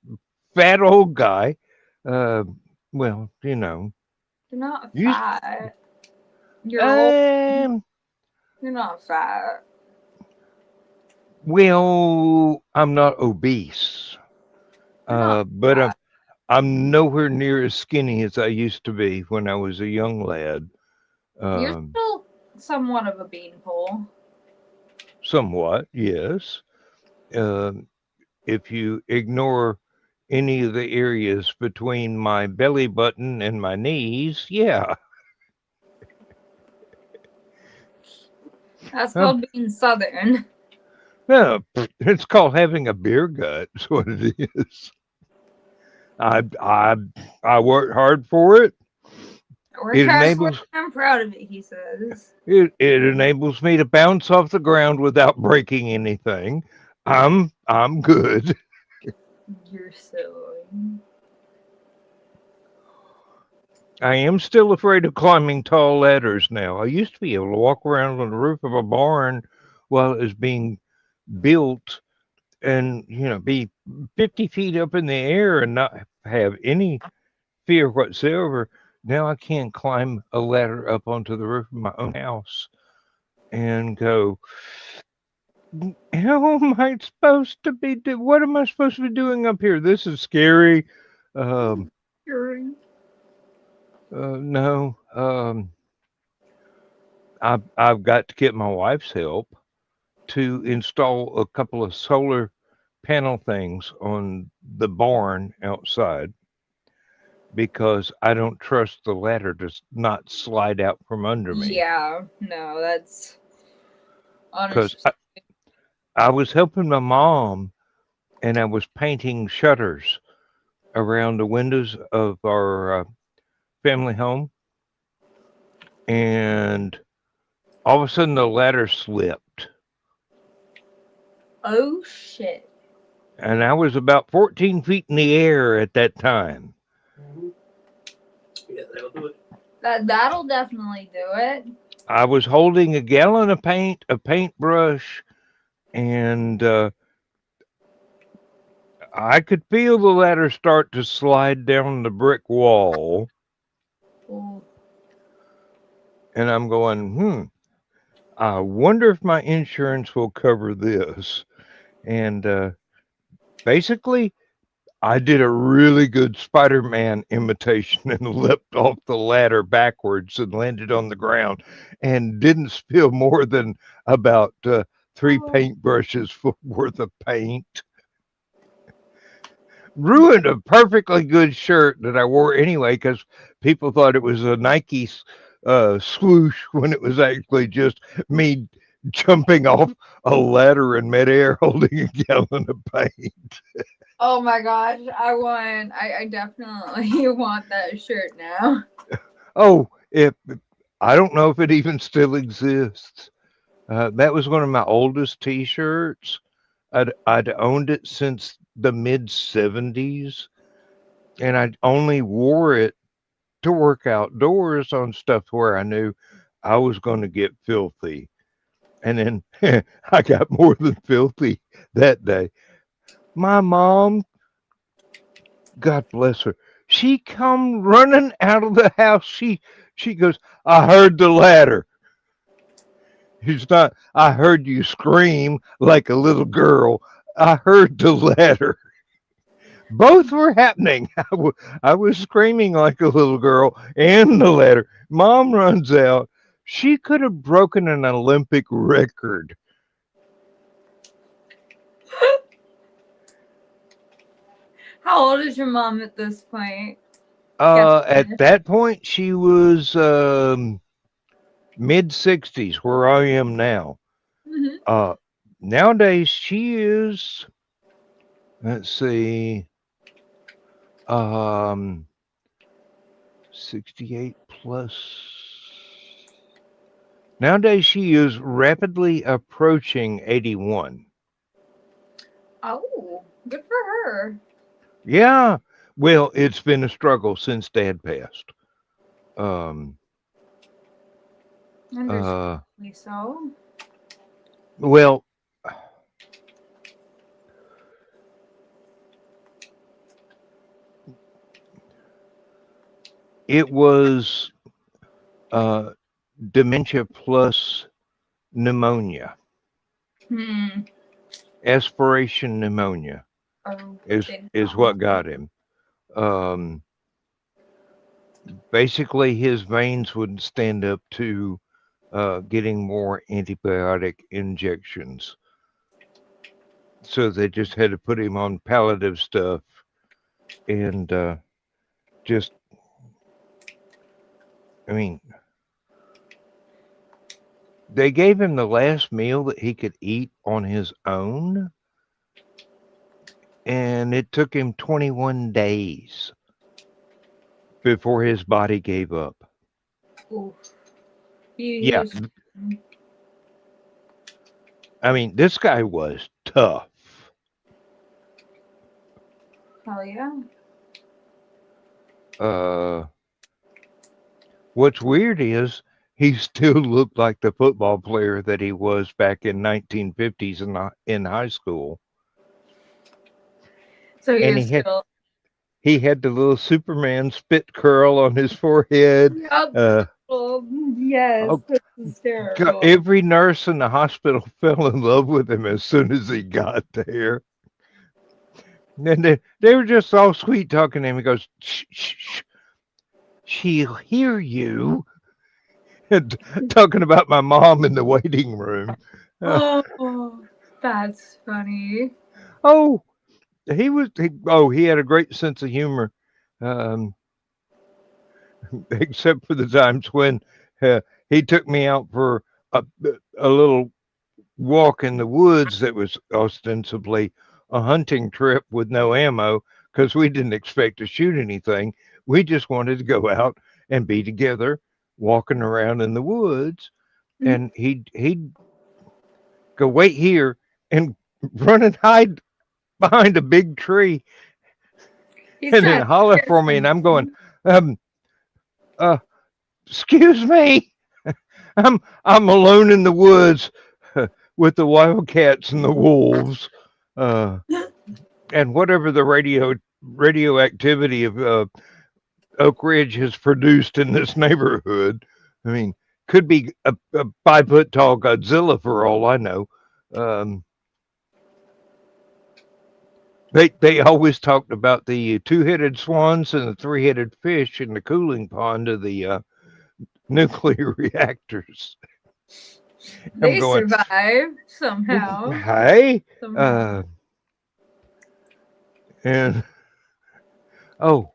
fat old guy. Well, you know. You're not fat. You're old. You're not fat. Well, I'm not obese. But I'm nowhere near as skinny as I used to be when I was a young lad. You're still somewhat of a beanpole. Somewhat, yes. If you ignore any of the areas between my belly button and my knees, yeah. That's called being Southern. No, it's called having a beer gut. That's what it is. I worked hard for it. I'm proud of it, he says. It enables me to bounce off the ground without breaking anything. I'm good. You're silly. I am still afraid of climbing tall ladders now. I used to be able to walk around on the roof of a barn while it was being built and, be 50 feet up in the air and not have any fear whatsoever. Now I can't climb a ladder up onto the roof of my own house and go, how am I supposed to be what am I supposed to be doing up here? This is scary. No. I've got to get my wife's help to install a couple of solar panel things on the barn outside because I don't trust the ladder to not slide out from under me. Yeah, no, that's Because honestly. I was helping my mom and I was painting shutters around the windows of our family home. And all of a sudden the ladder slipped. Oh shit! And I was about 14 feet in the air at that time. Yeah, that'll do it. That'll definitely do it. I was holding a gallon of paint, a paintbrush, and I could feel the ladder start to slide down the brick wall. Ooh. And I'm going, I wonder if my insurance will cover this. And basically, I did a really good Spider-Man imitation and leapt off the ladder backwards and landed on the ground and didn't spill more than about 3 paintbrushes worth of paint. Ruined a perfectly good shirt that I wore anyway because people thought it was a Nike swoosh when it was actually just me jumping off a ladder in midair holding a gallon of paint. Oh my gosh, I definitely want that shirt now. Oh, I don't know if it even still exists. That was one of my oldest T-shirts. I'd owned it since the mid '70s, and I only wore it to work outdoors on stuff where I knew I was going to get filthy. And then I got more than filthy that day. My mom, God bless her, she come running out of the house. She goes, I heard the ladder. It's not, I heard you scream like a little girl. I heard the ladder. Both were happening. I was screaming like a little girl and the ladder. Mom runs out. She could have broken an Olympic record. How old is your mom at this point? At that point, she was mid 60s, where I am now. Mm-hmm. Nowadays, she is, let's see, 68 plus. Nowadays, she is rapidly approaching 81. Oh, good for her. Yeah. Well, it's been a struggle since Dad passed. Understandably so. Well, it was dementia plus pneumonia. Aspiration pneumonia is what got him. Basically, his veins wouldn't stand up to getting more antibiotic injections. So they just had to put him on palliative stuff and just, I mean, they gave him the last meal that he could eat on his own, and it took him 21 days before his body gave up. Oof. Yeah. I mean, this guy was tough. Hell yeah. What's weird is he still looked like the football player that he was back in 1950s in high school. So And he had the little Superman spit curl on his forehead. Yep. Yes, that's hysterical. Every nurse in the hospital fell in love with him as soon as he got there. And they were just all sweet talking to him. He goes, shh, shh, shh. She'll hear you. talking about my mom in the waiting room. Oh, that's funny. Oh, he had a great sense of humor, um, except for the times when uh, he took me out for a, a little walk in the woods that was ostensibly a hunting trip with no ammo because we didn't expect to shoot anything. We just wanted to go out and be together walking around in the woods. And he'd go wait here and run and hide behind a big tree He's and then trying to holler scare for me. And I'm going, somebody. um, excuse me. I'm alone in the woods with the wildcats and the wolves, and whatever the radioactivity of Oak Ridge has produced in this neighborhood. I mean, could be a 5 foot tall Godzilla for all I know. Um, they always talked about the 2-headed swans and the 3-headed fish in the cooling pond of the nuclear reactors. I'm They going, survived somehow. hey, Somehow. and oh,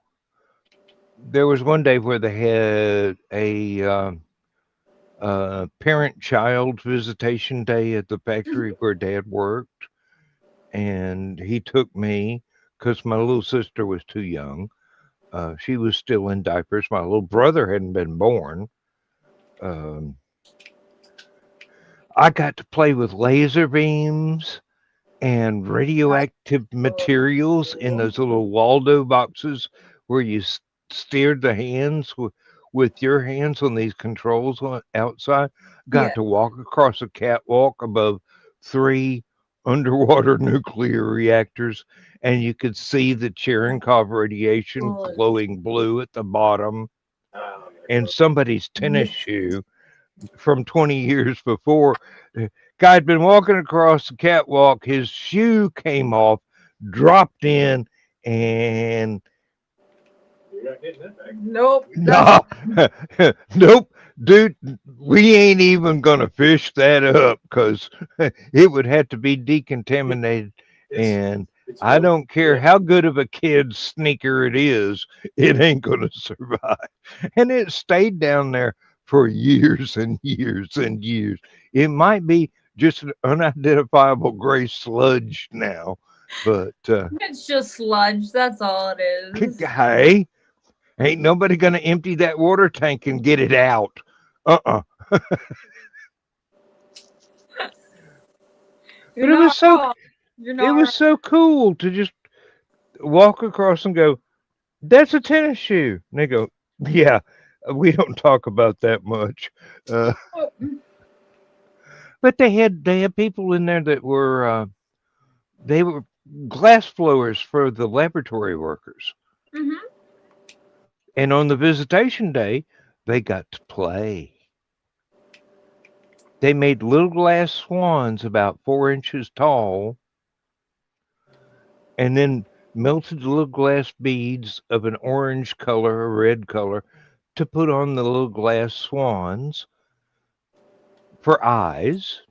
there was one day where they had a parent-child visitation day at the factory where Dad worked, and he took me because my little sister was too young. She was still in diapers. My little brother hadn't been born. Um, I got to play with laser beams and radioactive materials in those little Waldo boxes where you steered the hands with your hands on these controls outside. Got Yeah. to walk across a catwalk above 3 underwater nuclear reactors, and you could see the Cherenkov radiation glowing blue at the bottom, and somebody's tennis shoe from 20 years before. Guy had been walking across the catwalk. His shoe came off, dropped in, and Nope. no, nope, dude. We ain't even gonna fish that up because it would have to be decontaminated. And I don't care how good of a kid sneaker it is, it ain't gonna survive. And it stayed down there for years and years and years. It might be just an unidentifiable gray sludge now, but It's just sludge. That's all it is. hey, ain't nobody gonna empty that water tank and get it out. Uh-uh. But it was so cool to just walk across and go, that's a tennis shoe. And they go, yeah, we don't talk about that much. But they had people in there that were they were glass blowers for the laboratory workers. Mm-hmm. And on the visitation day, they got to play. They made little glass swans about 4 inches tall and then melted the little glass beads of an orange color, a red color, to put on the little glass swans for eyes.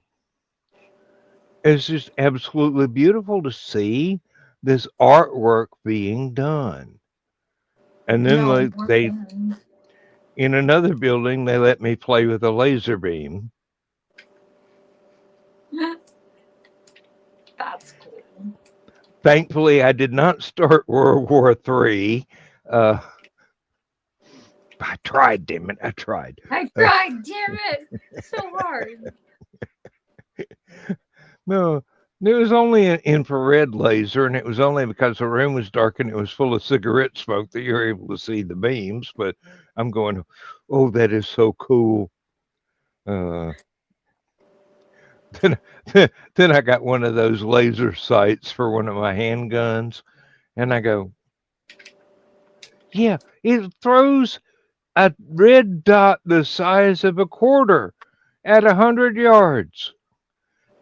It's just absolutely beautiful to see this artwork being done. And then they in another building, they let me play with a laser beam. That's cool. Thankfully, I did not start World War III. I tried, damn it. I tried. Damn it. It's so hard. No, it was only an infrared laser, and it was only because the room was dark and it was full of cigarette smoke that you were able to see the beams. But I'm going, oh, that is so cool. Then I got one of those laser sights for one of my handguns, and I go, yeah, it throws a red dot the size of a quarter at 100 yards.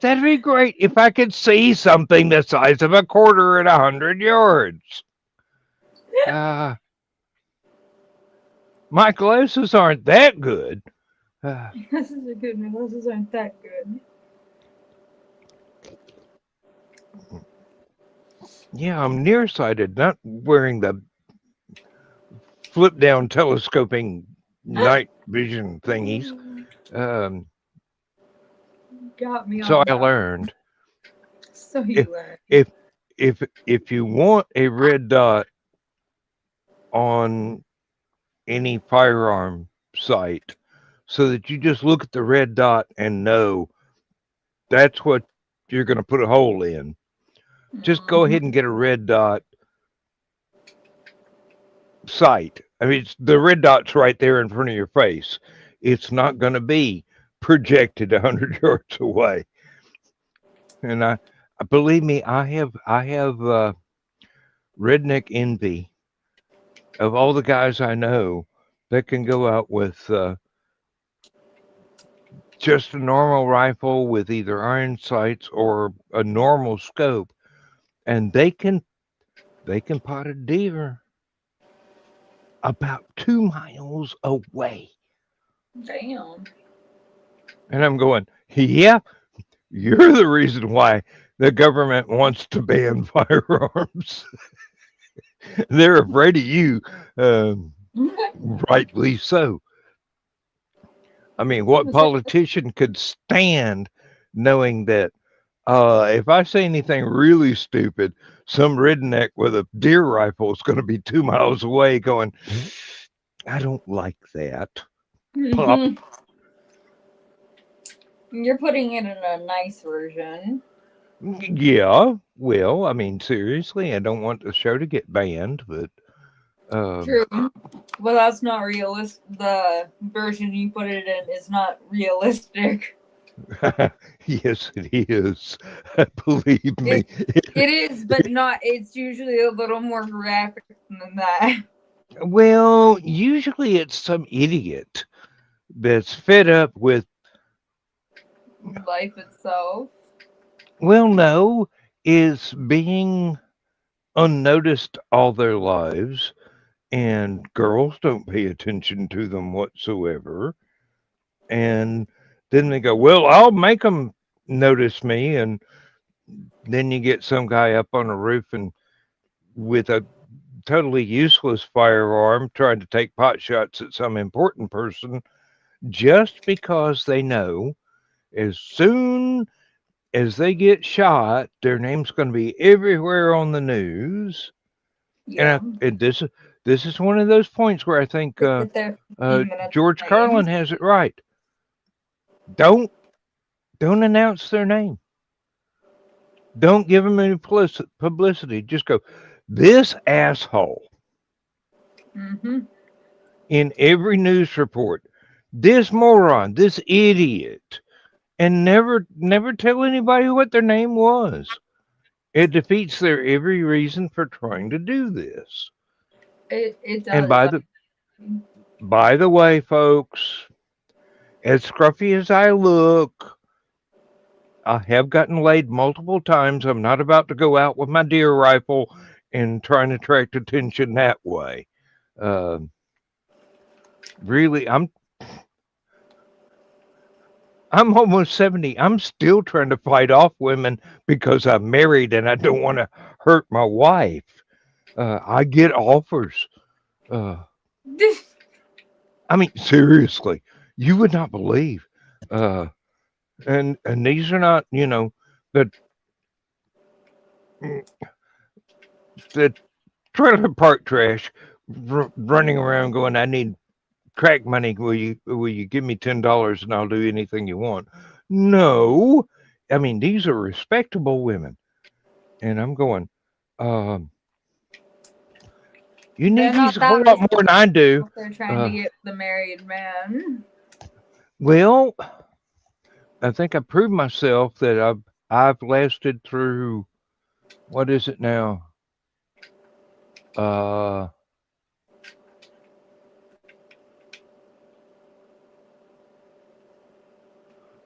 That'd be great if I could see something the size of a quarter at 100 yards. My glasses aren't that good, This is a good one. Those aren't that good. Yeah, I'm nearsighted, not wearing the flip down telescoping night vision thingies. Got me So on I that. learned So you learned. if you want a red dot on any firearm sight, so that you just look at the red dot and know that's what you're going to put a hole in, just go ahead and get a red dot sight. I mean, the red dot's right there in front of your face. It's not going to be projected 100 yards away. And I believe me, I have redneck envy of all the guys I know that can go out with just a normal rifle with either iron sights or a normal scope, and they can pot a deer about 2 miles away. Damn. And I'm going, yeah, you're the reason why the government wants to ban firearms. They're afraid of you, rightly so. I mean, what politician could stand knowing that if I say anything really stupid, some redneck with a deer rifle is going to be 2 miles away going, I don't like that. Pop. You're putting it in a nice version. Yeah, well, I mean, seriously, I don't want the show to get banned, but True. Well, that's not realistic. The version you put it in is not realistic. yes, it is. Believe me. It is, but not. It's usually a little more graphic than that. Well, usually it's some idiot that's fed up with Life itself. well, no, is being unnoticed all their lives, and girls don't pay attention to them whatsoever. And then they go, well, I'll make them notice me. And then you get some guy up on a roof and with a totally useless firearm trying to take pot shots at some important person just because they know as soon as they get shot, their name's going to be everywhere on the news. Yeah. And this is one of those points where I think George Carlin has it right. Don't announce their name. Don't give them any publicity. Just go, this asshole. Mm-hmm. In every news report, this moron, this idiot, and never tell anybody what their name was. It defeats their every reason for trying to do this. It does. And by the way, folks, as scruffy as I look, I have gotten laid multiple times. I'm not about to go out with my deer rifle and trying to attract attention that way. Really, I'm almost 70. I'm still trying to fight off women because I'm married and I don't want to hurt my wife. I get offers. I mean, seriously, you would not believe. And these are not, the trailer park trash running around going, I need crack money. Will you give me $10 and I'll do anything you want? No. I mean, these are respectable women. And I'm going, you need these a whole lot more than I do. They're trying to get the married man. Well, I think I proved myself that I've lasted through, what is it now?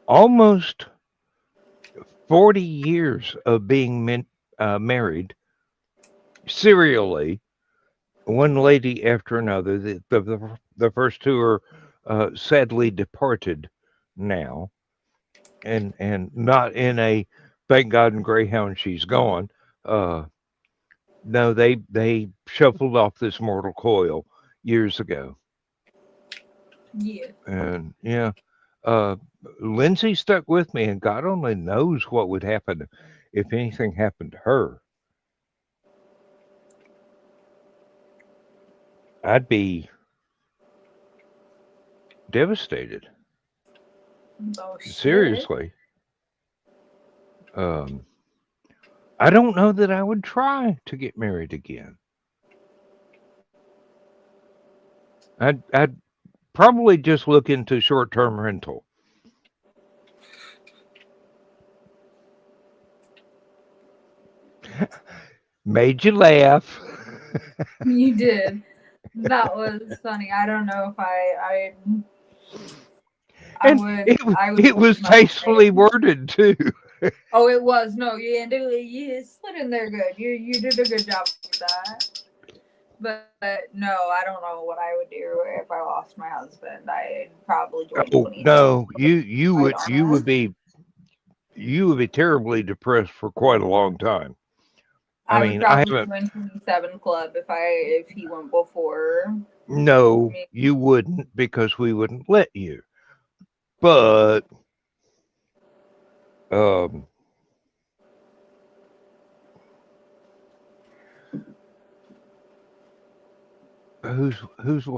Almost 40 years of being married serially, one lady after another. The first two are sadly departed now, and not in a thank God and Greyhound she's gone. No, they shuffled off this mortal coil years ago, Yeah. and yeah, uh, Lindsay stuck with me, and God only knows what would happen if anything happened to her. I'd be devastated. Oh shit. Seriously. Um, I don't know that I would try to get married again. I'd probably just look into short-term rental. Made you laugh. You did. That was funny. I don't know if I And would. it, I would. it was no, tastefully worded too. Oh, it was. No, you slid in there good. You did a good job with that. But no, I don't know what I would do if I lost my husband. I'd probably join Oh 27. no, you Right would be terribly depressed for quite a long time. I I would mean, I probably haven't. join 27 Club if he went before No, me. you wouldn't because we wouldn't let you. But um,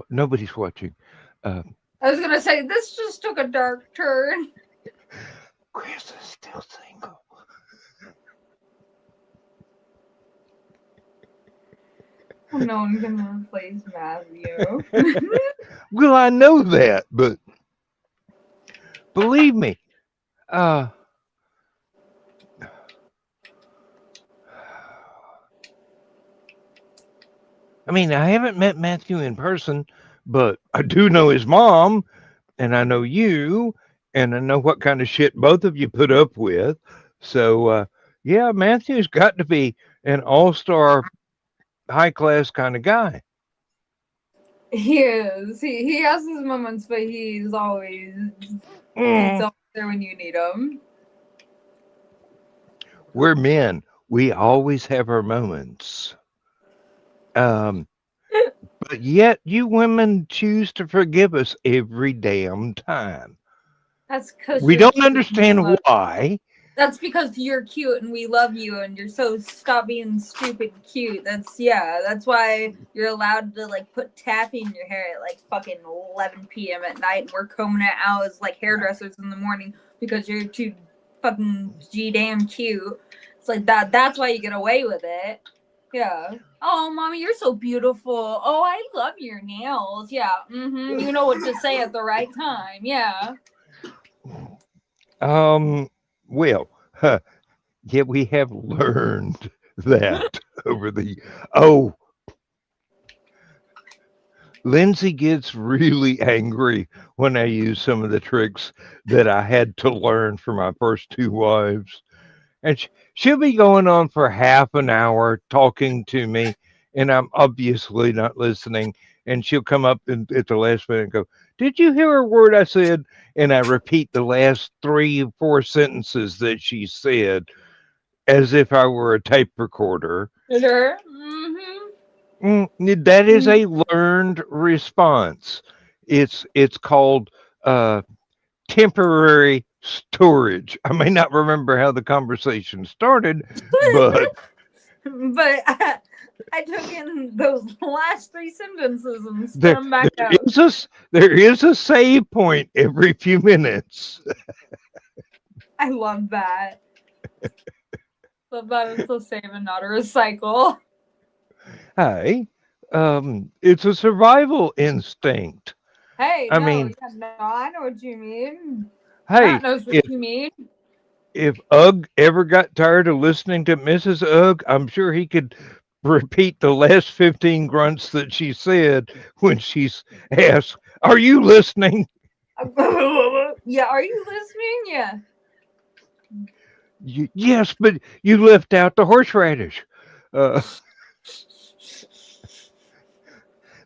nobody's watching. Uh, I was gonna say this just took a dark turn. Chris is still single. No one can replace Matthew. Well, I know that, but believe me, uh, I mean, I haven't met Matthew in person, but I do know his mom, and I know you, and I know what kind of shit both of you put up with. So, yeah, Matthew's got to be an all-star, high-class kind of guy. He is. He has his moments, but he's always there when you need him. We're men. We always have our moments. But yet you women choose to forgive us every damn time. That's because We don't understand why. That's because you're cute and we love you and you're so stop being stupid cute. That's why you're allowed to like put taffy in your hair at like fucking 11 p.m. at night and we're combing it out as like hairdressers in the morning because you're too fucking damn cute. It's like that's why you get away with it. Yeah. Oh, mommy, you're so beautiful. Oh, I love your nails. Yeah. You know what to say at the right time. Yeah. Well, yeah, we have learned that over the. Oh, Lindsay gets really angry when I use some of the tricks that I had to learn for my first two wives. And she'll be going on for half an hour talking to me, and I'm obviously not listening. And she'll come up at the last minute and go, "Did you hear a word I said?" And I repeat the last 3 or 4 sentences that she said as if I were a tape recorder. Sure. That is a learned response. It's called temporary storage. I may not remember how the conversation started, but I took in those last 3 sentences and spit them back out. There is a save point every few minutes. I love that. Love that it's a save and not a recycle. Hey, it's a survival instinct. Hey, I know what you mean. Hey, Matt knows what you mean. If Ugg ever got tired of listening to Mrs. Ugg, I'm sure he could repeat the last 15 grunts that she said when she's asked, "Are you listening?" Yeah, are you listening? Yeah. Yes, but you left out the horseradish.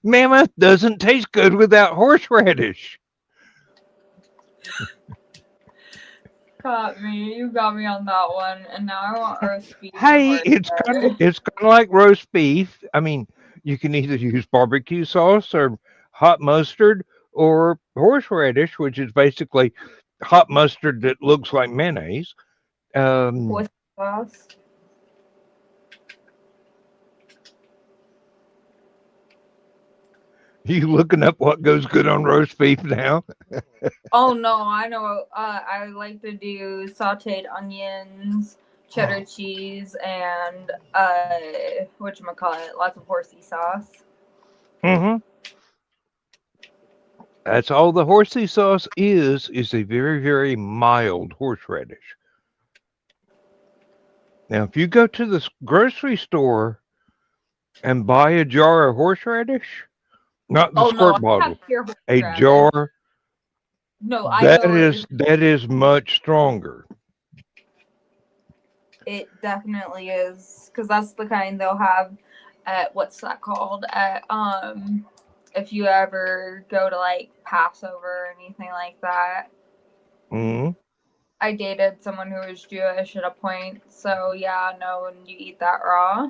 Mammoth doesn't taste good without horseradish. Got me. You got me on that one. And now I want roast beef. Hey, it's kind of like roast beef. I mean, you can either use barbecue sauce or hot mustard or horseradish, which is basically hot mustard that looks like mayonnaise. With sauce. You looking up what goes good on roast beef now? Oh no, I know. I like to do sautéed onions, cheddar cheese, and whatchamacallit, lots of horsey sauce. Mm-hmm. That's all the horsey sauce is a very, very mild horseradish. Now, if you go to the grocery store and buy a jar of horseradish, not the squirt bottle, a jar, no, I know that is much stronger. It definitely is, because that's the kind they'll have at what's that called? At if you ever go to like Passover or anything like that. Mm-hmm. I dated someone who was Jewish at a point, so yeah, no, when you eat that raw.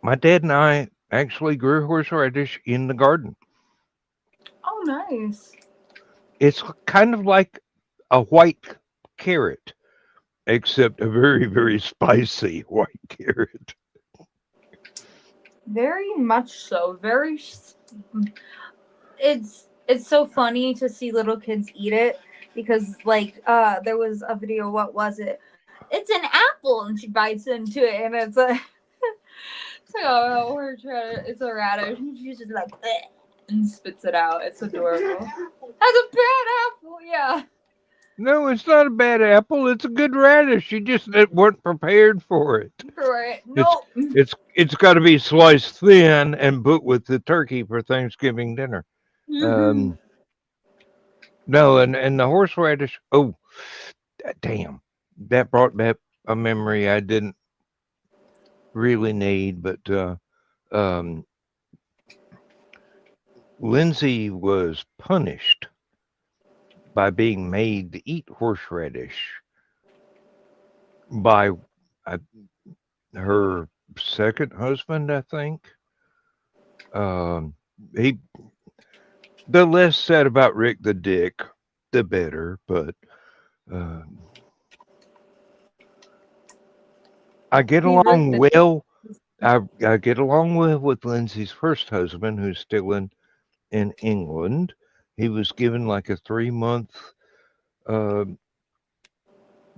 My dad and I actually grew horseradish in the garden. Oh, nice. It's kind of like a white carrot, except a very, very spicy white carrot. Very much so. It's so funny to see little kids eat it, because like there was a video, what was it? It's an apple, and she bites into it, and it's a it's like it's a radish, and she's just like bleh, and spits it out. It's adorable. That's a bad apple, yeah. No, it's not a bad apple. It's a good radish. You just weren't prepared for it. No. It's got to be sliced thin and put with the turkey for Thanksgiving dinner. Mm-hmm. No, and the horseradish. Oh, damn! That brought back a memory I didn't really need, but Lindsay was punished by being made to eat horseradish by her second husband, I think. The less said about Rick the Dick, the better, but I get along well. I get along well with Lindsay's first husband, who's still in England. He was given like a 3-month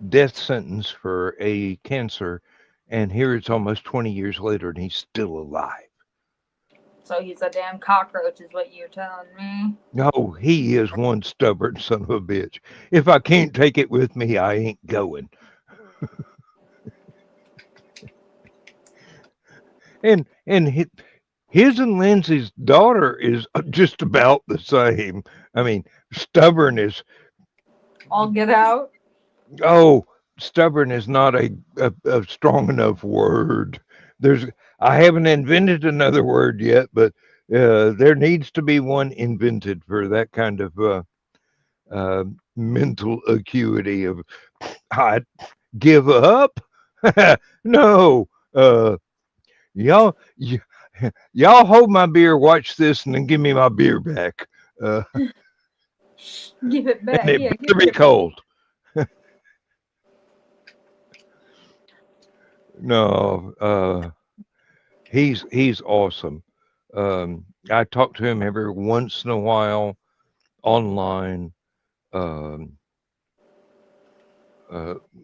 death sentence for a cancer, and here it's almost 20 years later, and he's still alive. So he's a damn cockroach, is what you're telling me. No, he is one stubborn son of a bitch. If I can't take it with me, I ain't going. and his and Lindsay's daughter is just about the same. I mean, stubborn is all get out. Oh, stubborn is not a strong enough word. I haven't invented another word yet, but there needs to be one invented for that kind of mental acuity of I give up. No, y'all hold my beer, watch this, and then give me my beer back. Give it back. And it better be cold. No, he's awesome. I talk to him every once in a while online.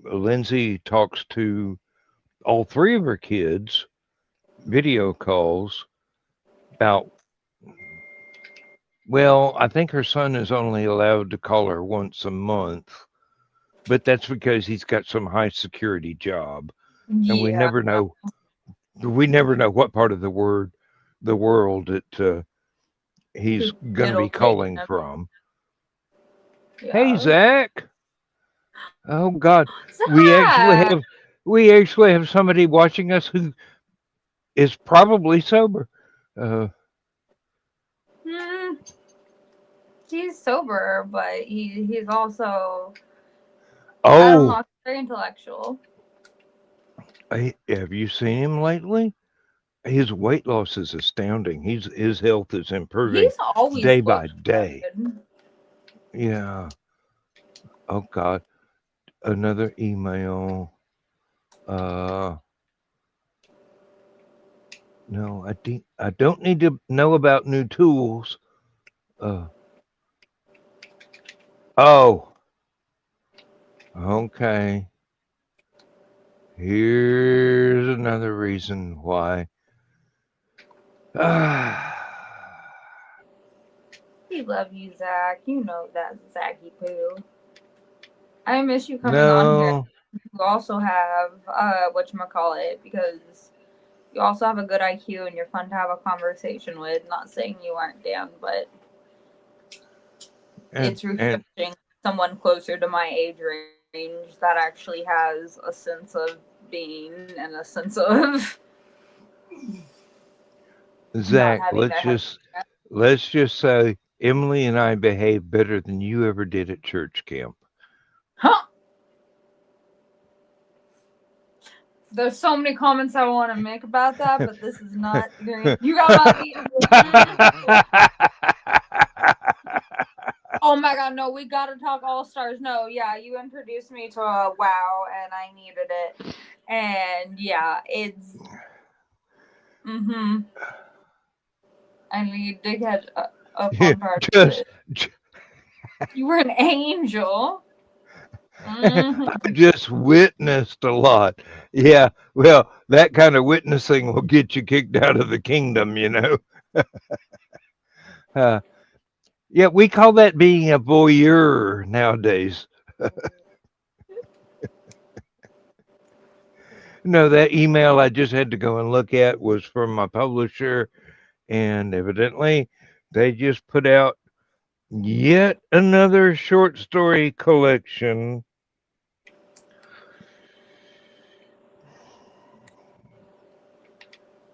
Lindsay talks to all 3 of her kids, video calls about. Well, I think her son is only allowed to call her once a month, but that's because he's got some high security job. Yeah. And we never know what part of the world that he's going to be calling from. Yeah. Hey, Zach. Oh God, Zach! we actually have somebody watching us who is probably sober. He's sober, but he's also I don't know, Oh, very intellectual. have you seen him lately? His weight loss is astounding. His health is improving He's always day by looked day. good. Yeah. Oh God. Another email. No, I don't need to know about new tools. Oh, okay. Here's another reason why. We love you, Zach. You know that, Zachy Poo. I miss you coming on here. No. You also have whatchamacallit, because you also have a good IQ and you're fun to have a conversation with. Not saying you aren't, Dan, but it's refreshing someone closer to my age range that actually has a sense of being and a sense of Zach, let's just say Emily and I behaved better than you ever did at church camp. Huh? There's so many comments I want to make about that, but this is not very. You got my. Oh my God! No, we gotta talk All Stars. No, yeah, you introduced me to a WoW, and I needed it, and yeah, it's. I need to get up on part of it. You were an angel. I just witnessed a lot. Yeah, well, that kind of witnessing will get you kicked out of the kingdom, you know. Yeah, we call that being a voyeur nowadays. No, that email I just had to go and look at was from my publisher, and evidently they just put out yet another short story collection.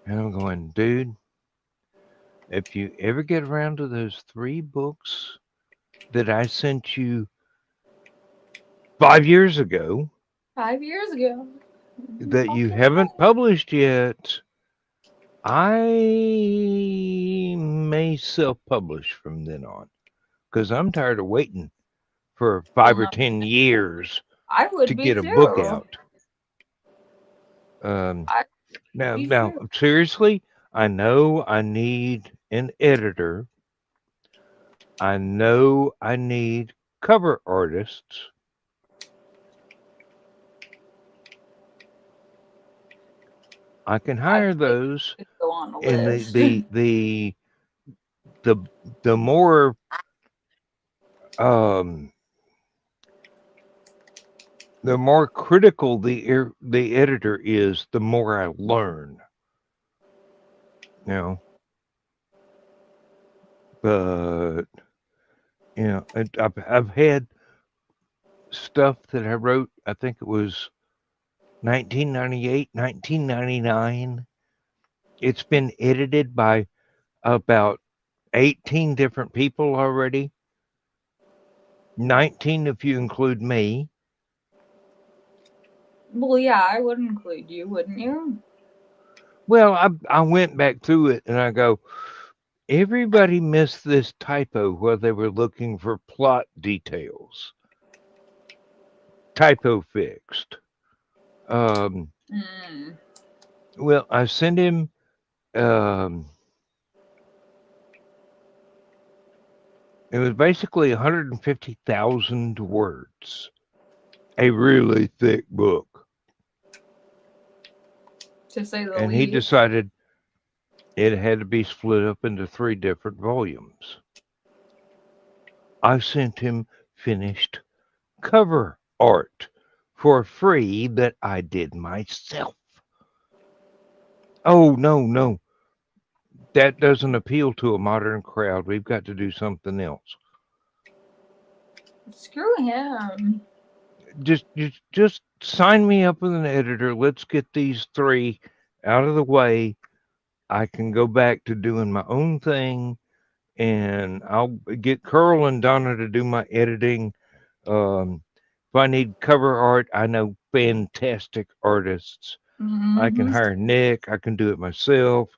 And I'm going, dude, if you ever get around to those 3 books that I sent you 5 years ago, 5 years ago, that you haven't published yet, I may self-publish from then on, because I'm tired of waiting for 5 or 10 years I would to be get a too. book out. Now, seriously, I know I need an editor. I know I need cover artists. I can hire those, and the more the more critical the editor is, the more I learn. You know, but you know, I've had stuff that I wrote. I think it was 1998, 1999. It's been edited by about 18 different people already. 19 if you include me. Well, yeah, I would include you, wouldn't you? Well, I went back through it and I go, everybody missed this typo where they were looking for plot details. Typo fixed. Well, I sent him it was basically 150,000 words. A really thick book. To say the and least. he decided it had to be split up into 3 different volumes. I sent him finished cover art for free that I did myself. Oh, no. That doesn't appeal to a modern crowd. We've got to do something else. Screw him. Just sign me up as an editor. Let's get these 3 out of the way. I can go back to doing my own thing and I'll get Curl and Donna to do my editing. If I need cover art, I know fantastic artists. I can hire Nick. I can do it myself.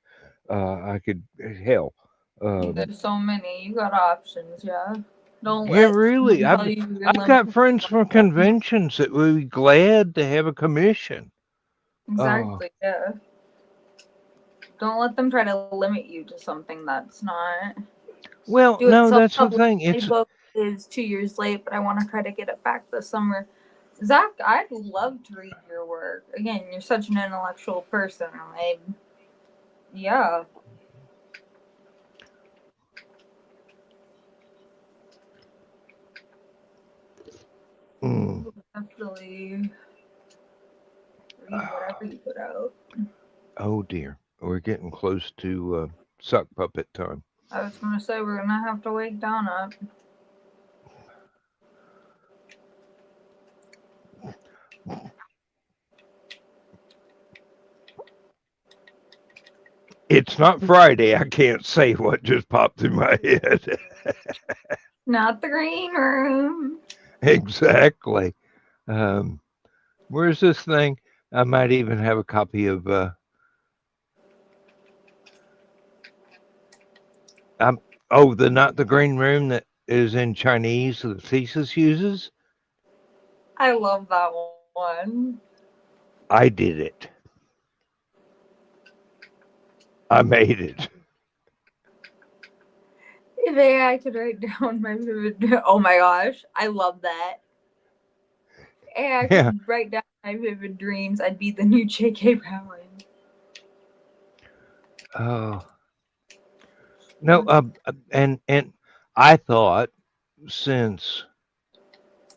I could hell. There's so many. You got options, yeah. Don't Yeah, let really. someone tell you you're I've got limited. friends from conventions that would be glad to have a commission. Exactly, yeah. Don't let them try to limit you to something that's not. Well, Do it no, that's the self-published. thing. My It's book is 2 years late, but I want to try to get it back this summer. Zach, I'd love to read your work. Again, you're such an intellectual person. Yeah. Definitely read whatever you put out. oh dear, we're getting close to sock puppet time. I was gonna say we're gonna have to wake down up. It's not Friday. I can't say what just popped in my head. Not the green room. Exactly. Where's this thing? I might even have a copy of. The not the green room that is in Chinese that Thesis uses. I love that one. I did it. I made it. If AI could write down my vivid. Oh my gosh, I love that. AI could write down my vivid dreams. I'd be the new J.K. Rowling. Oh. No, and I thought since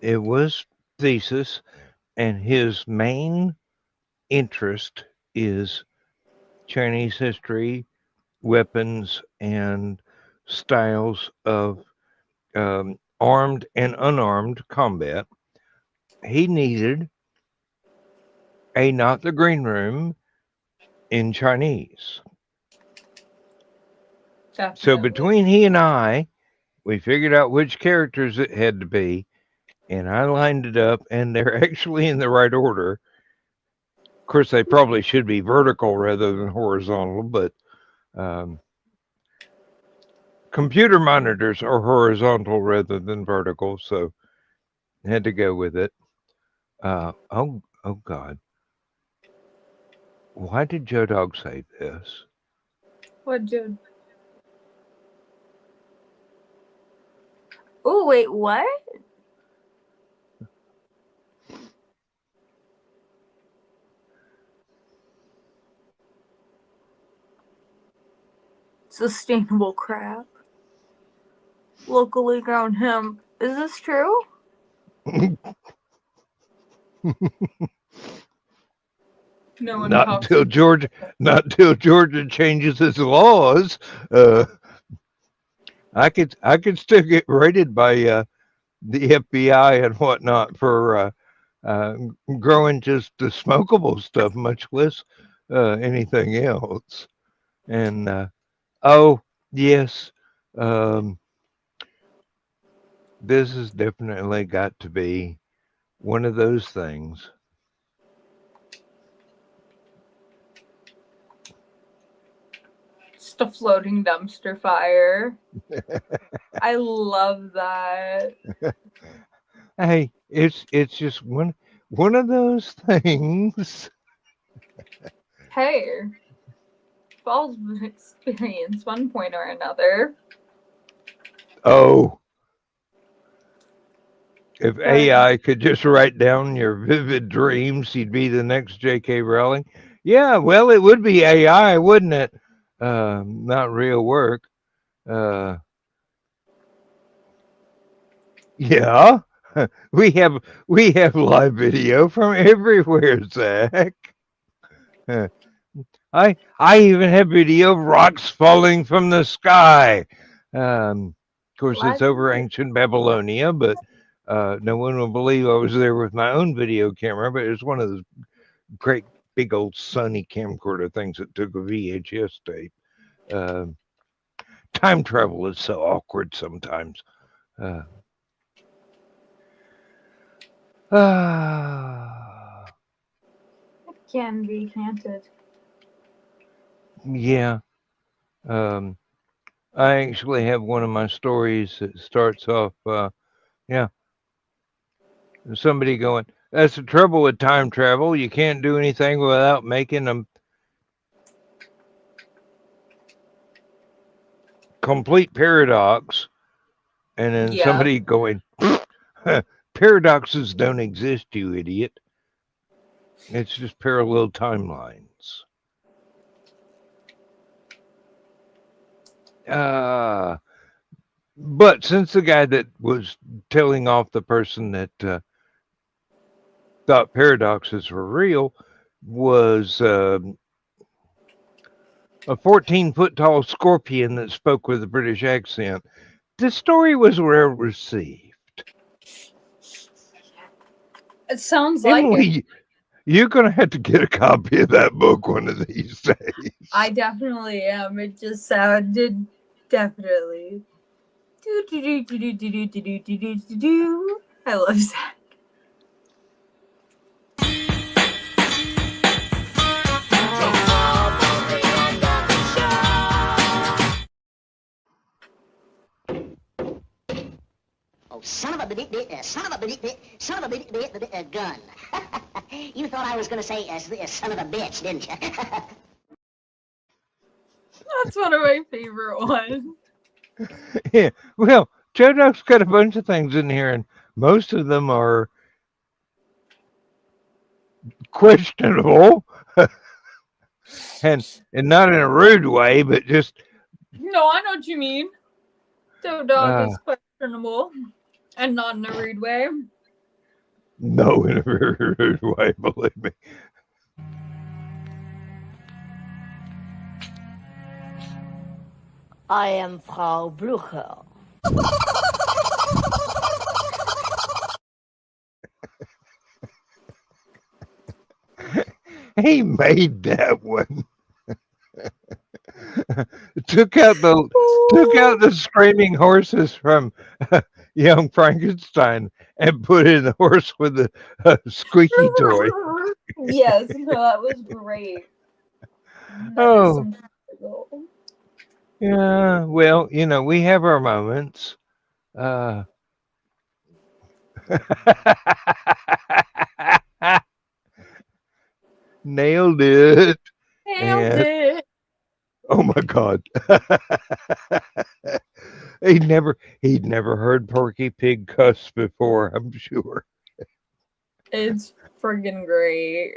it was Thesis and his main interest is Chinese history, weapons, and styles of armed and unarmed combat, he needed a not the green room in Chinese. Definitely. So between he and I, we figured out which characters it had to be, and I lined it up, and they're actually in the right order. Of course, they probably should be vertical rather than horizontal, but computer monitors are horizontal rather than vertical, so I had to go with it. Oh God. Why did Joe Dog say this? What did? Oh wait, what? Sustainable crap. Locally grown hemp. Is this true? No one Not talks until Georgia changes its laws. I could still get raided by the FBI and whatnot for growing just the smokable stuff, much less anything else. And oh yes, this has definitely got to be one of those things. Just a floating dumpster fire. I love that. Hey, it's just one of those things. Hey, Falls experience one point or another. Oh, if AI could just write down your vivid dreams, you'd be the next J.K. Rowling. Yeah, well, it would be AI, wouldn't it? Not real work. Yeah, we have live video from everywhere, Zach. I even have video of rocks falling from the sky. Of course, it's over ancient Babylonia, but no one will believe I was there with my own video camera. But it's one of those great big old Sony camcorder things that took a VHS tape. time travel is so awkward sometimes. It can be, can't it? Yeah. I actually have one of my stories that starts off, somebody going, that's the trouble with time travel. You can't do anything without making a complete paradox. And then somebody going, paradoxes don't exist, you idiot. It's just parallel timelines. But since the guy that was telling off the person that thought paradoxes were real was a 14-foot tall scorpion that spoke with a British accent, the story was well received. It sounds like Emily, it. you're going to have to get a copy of that book one of these days. I definitely am. It just sounded definitely. I love that. Oh, son of a gun. You thought I was going to say son of a bitch, didn't you? That's one of my favorite ones. Yeah, well, Joe Duck's got a bunch of things in here, and most of them are questionable, and not in a rude way, but just. No, I know what you mean. Joe Dog is questionable, and not in a rude way. No, in a very rude way, believe me. I am Frau Blucher. He made that one. took out the screaming horses from Young Frankenstein and put in the horse with the squeaky toy. Yes, no, that was great. Yeah, well, we have our moments. Nailed it. Oh my God. He'd never heard Porky Pig cuss before, I'm sure. It's friggin' great.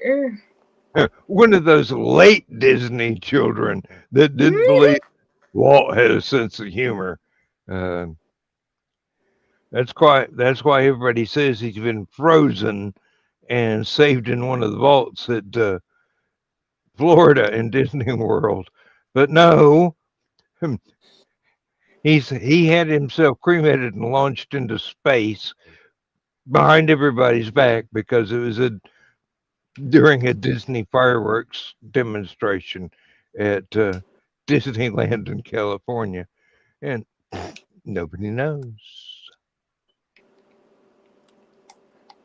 One of those late Disney children that didn't believe Walt had a sense of humor. That's why everybody says he's been frozen and saved in one of the vaults at Florida in Disney World. But no, he had himself cremated and launched into space behind everybody's back because it was during a Disney fireworks demonstration at Disneyland in California, and nobody knows.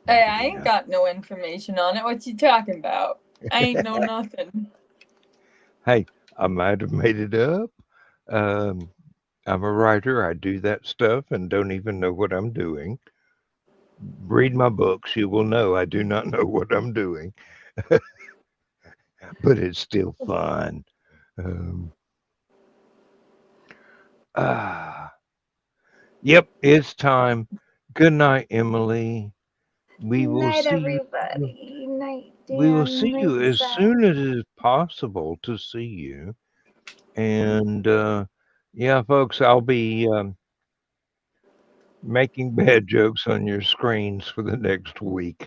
Hey, I ain't got no information on it. What you talking about? I ain't know nothing. Hey, I might have made it up. I'm a writer. I do that stuff and don't even know what I'm doing. Read my books. You will know I do not know what I'm doing. But it's still fun. Yep, it's time. Good night, Emily. We will see everybody. Night, Dan. We will see you as soon as it is possible to see you. And yeah, folks, I'll be making bad jokes on your screens for the next week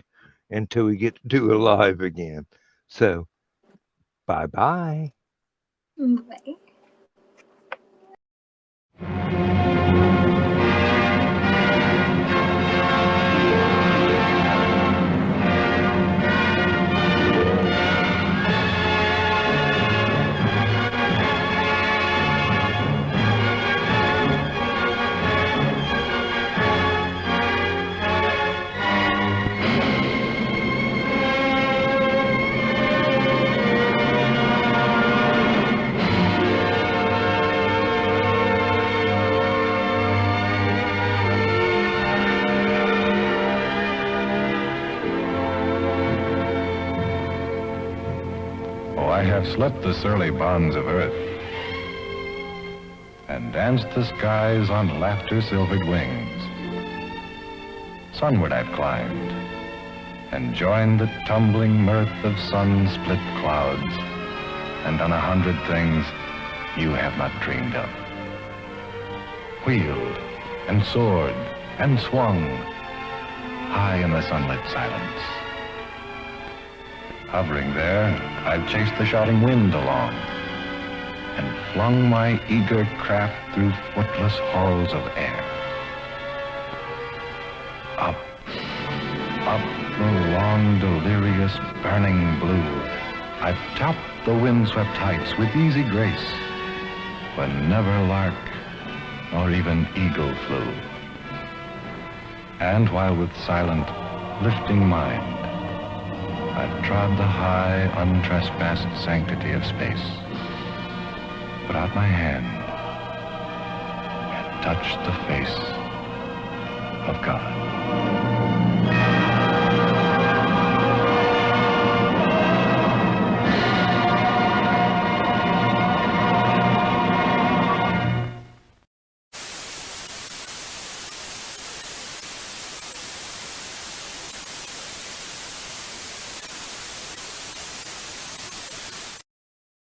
until we get to do a live again. So, bye-bye. Bye. I have slipped the surly bonds of earth and danced the skies on laughter-silvered wings. Sunward I've climbed and joined the tumbling mirth of sun-split clouds and done 100 things you have not dreamed of. Wheeled and soared and swung high in the sunlit silence. Hovering there, I've chased the shouting wind along and flung my eager craft through footless halls of air. Up, up the long, delirious, burning blue, I've topped the windswept heights with easy grace, when never lark nor even eagle flew. And while with silent, lifting mind, I've trod the high, untrespassed sanctity of space, put out my hand and touched the face of God.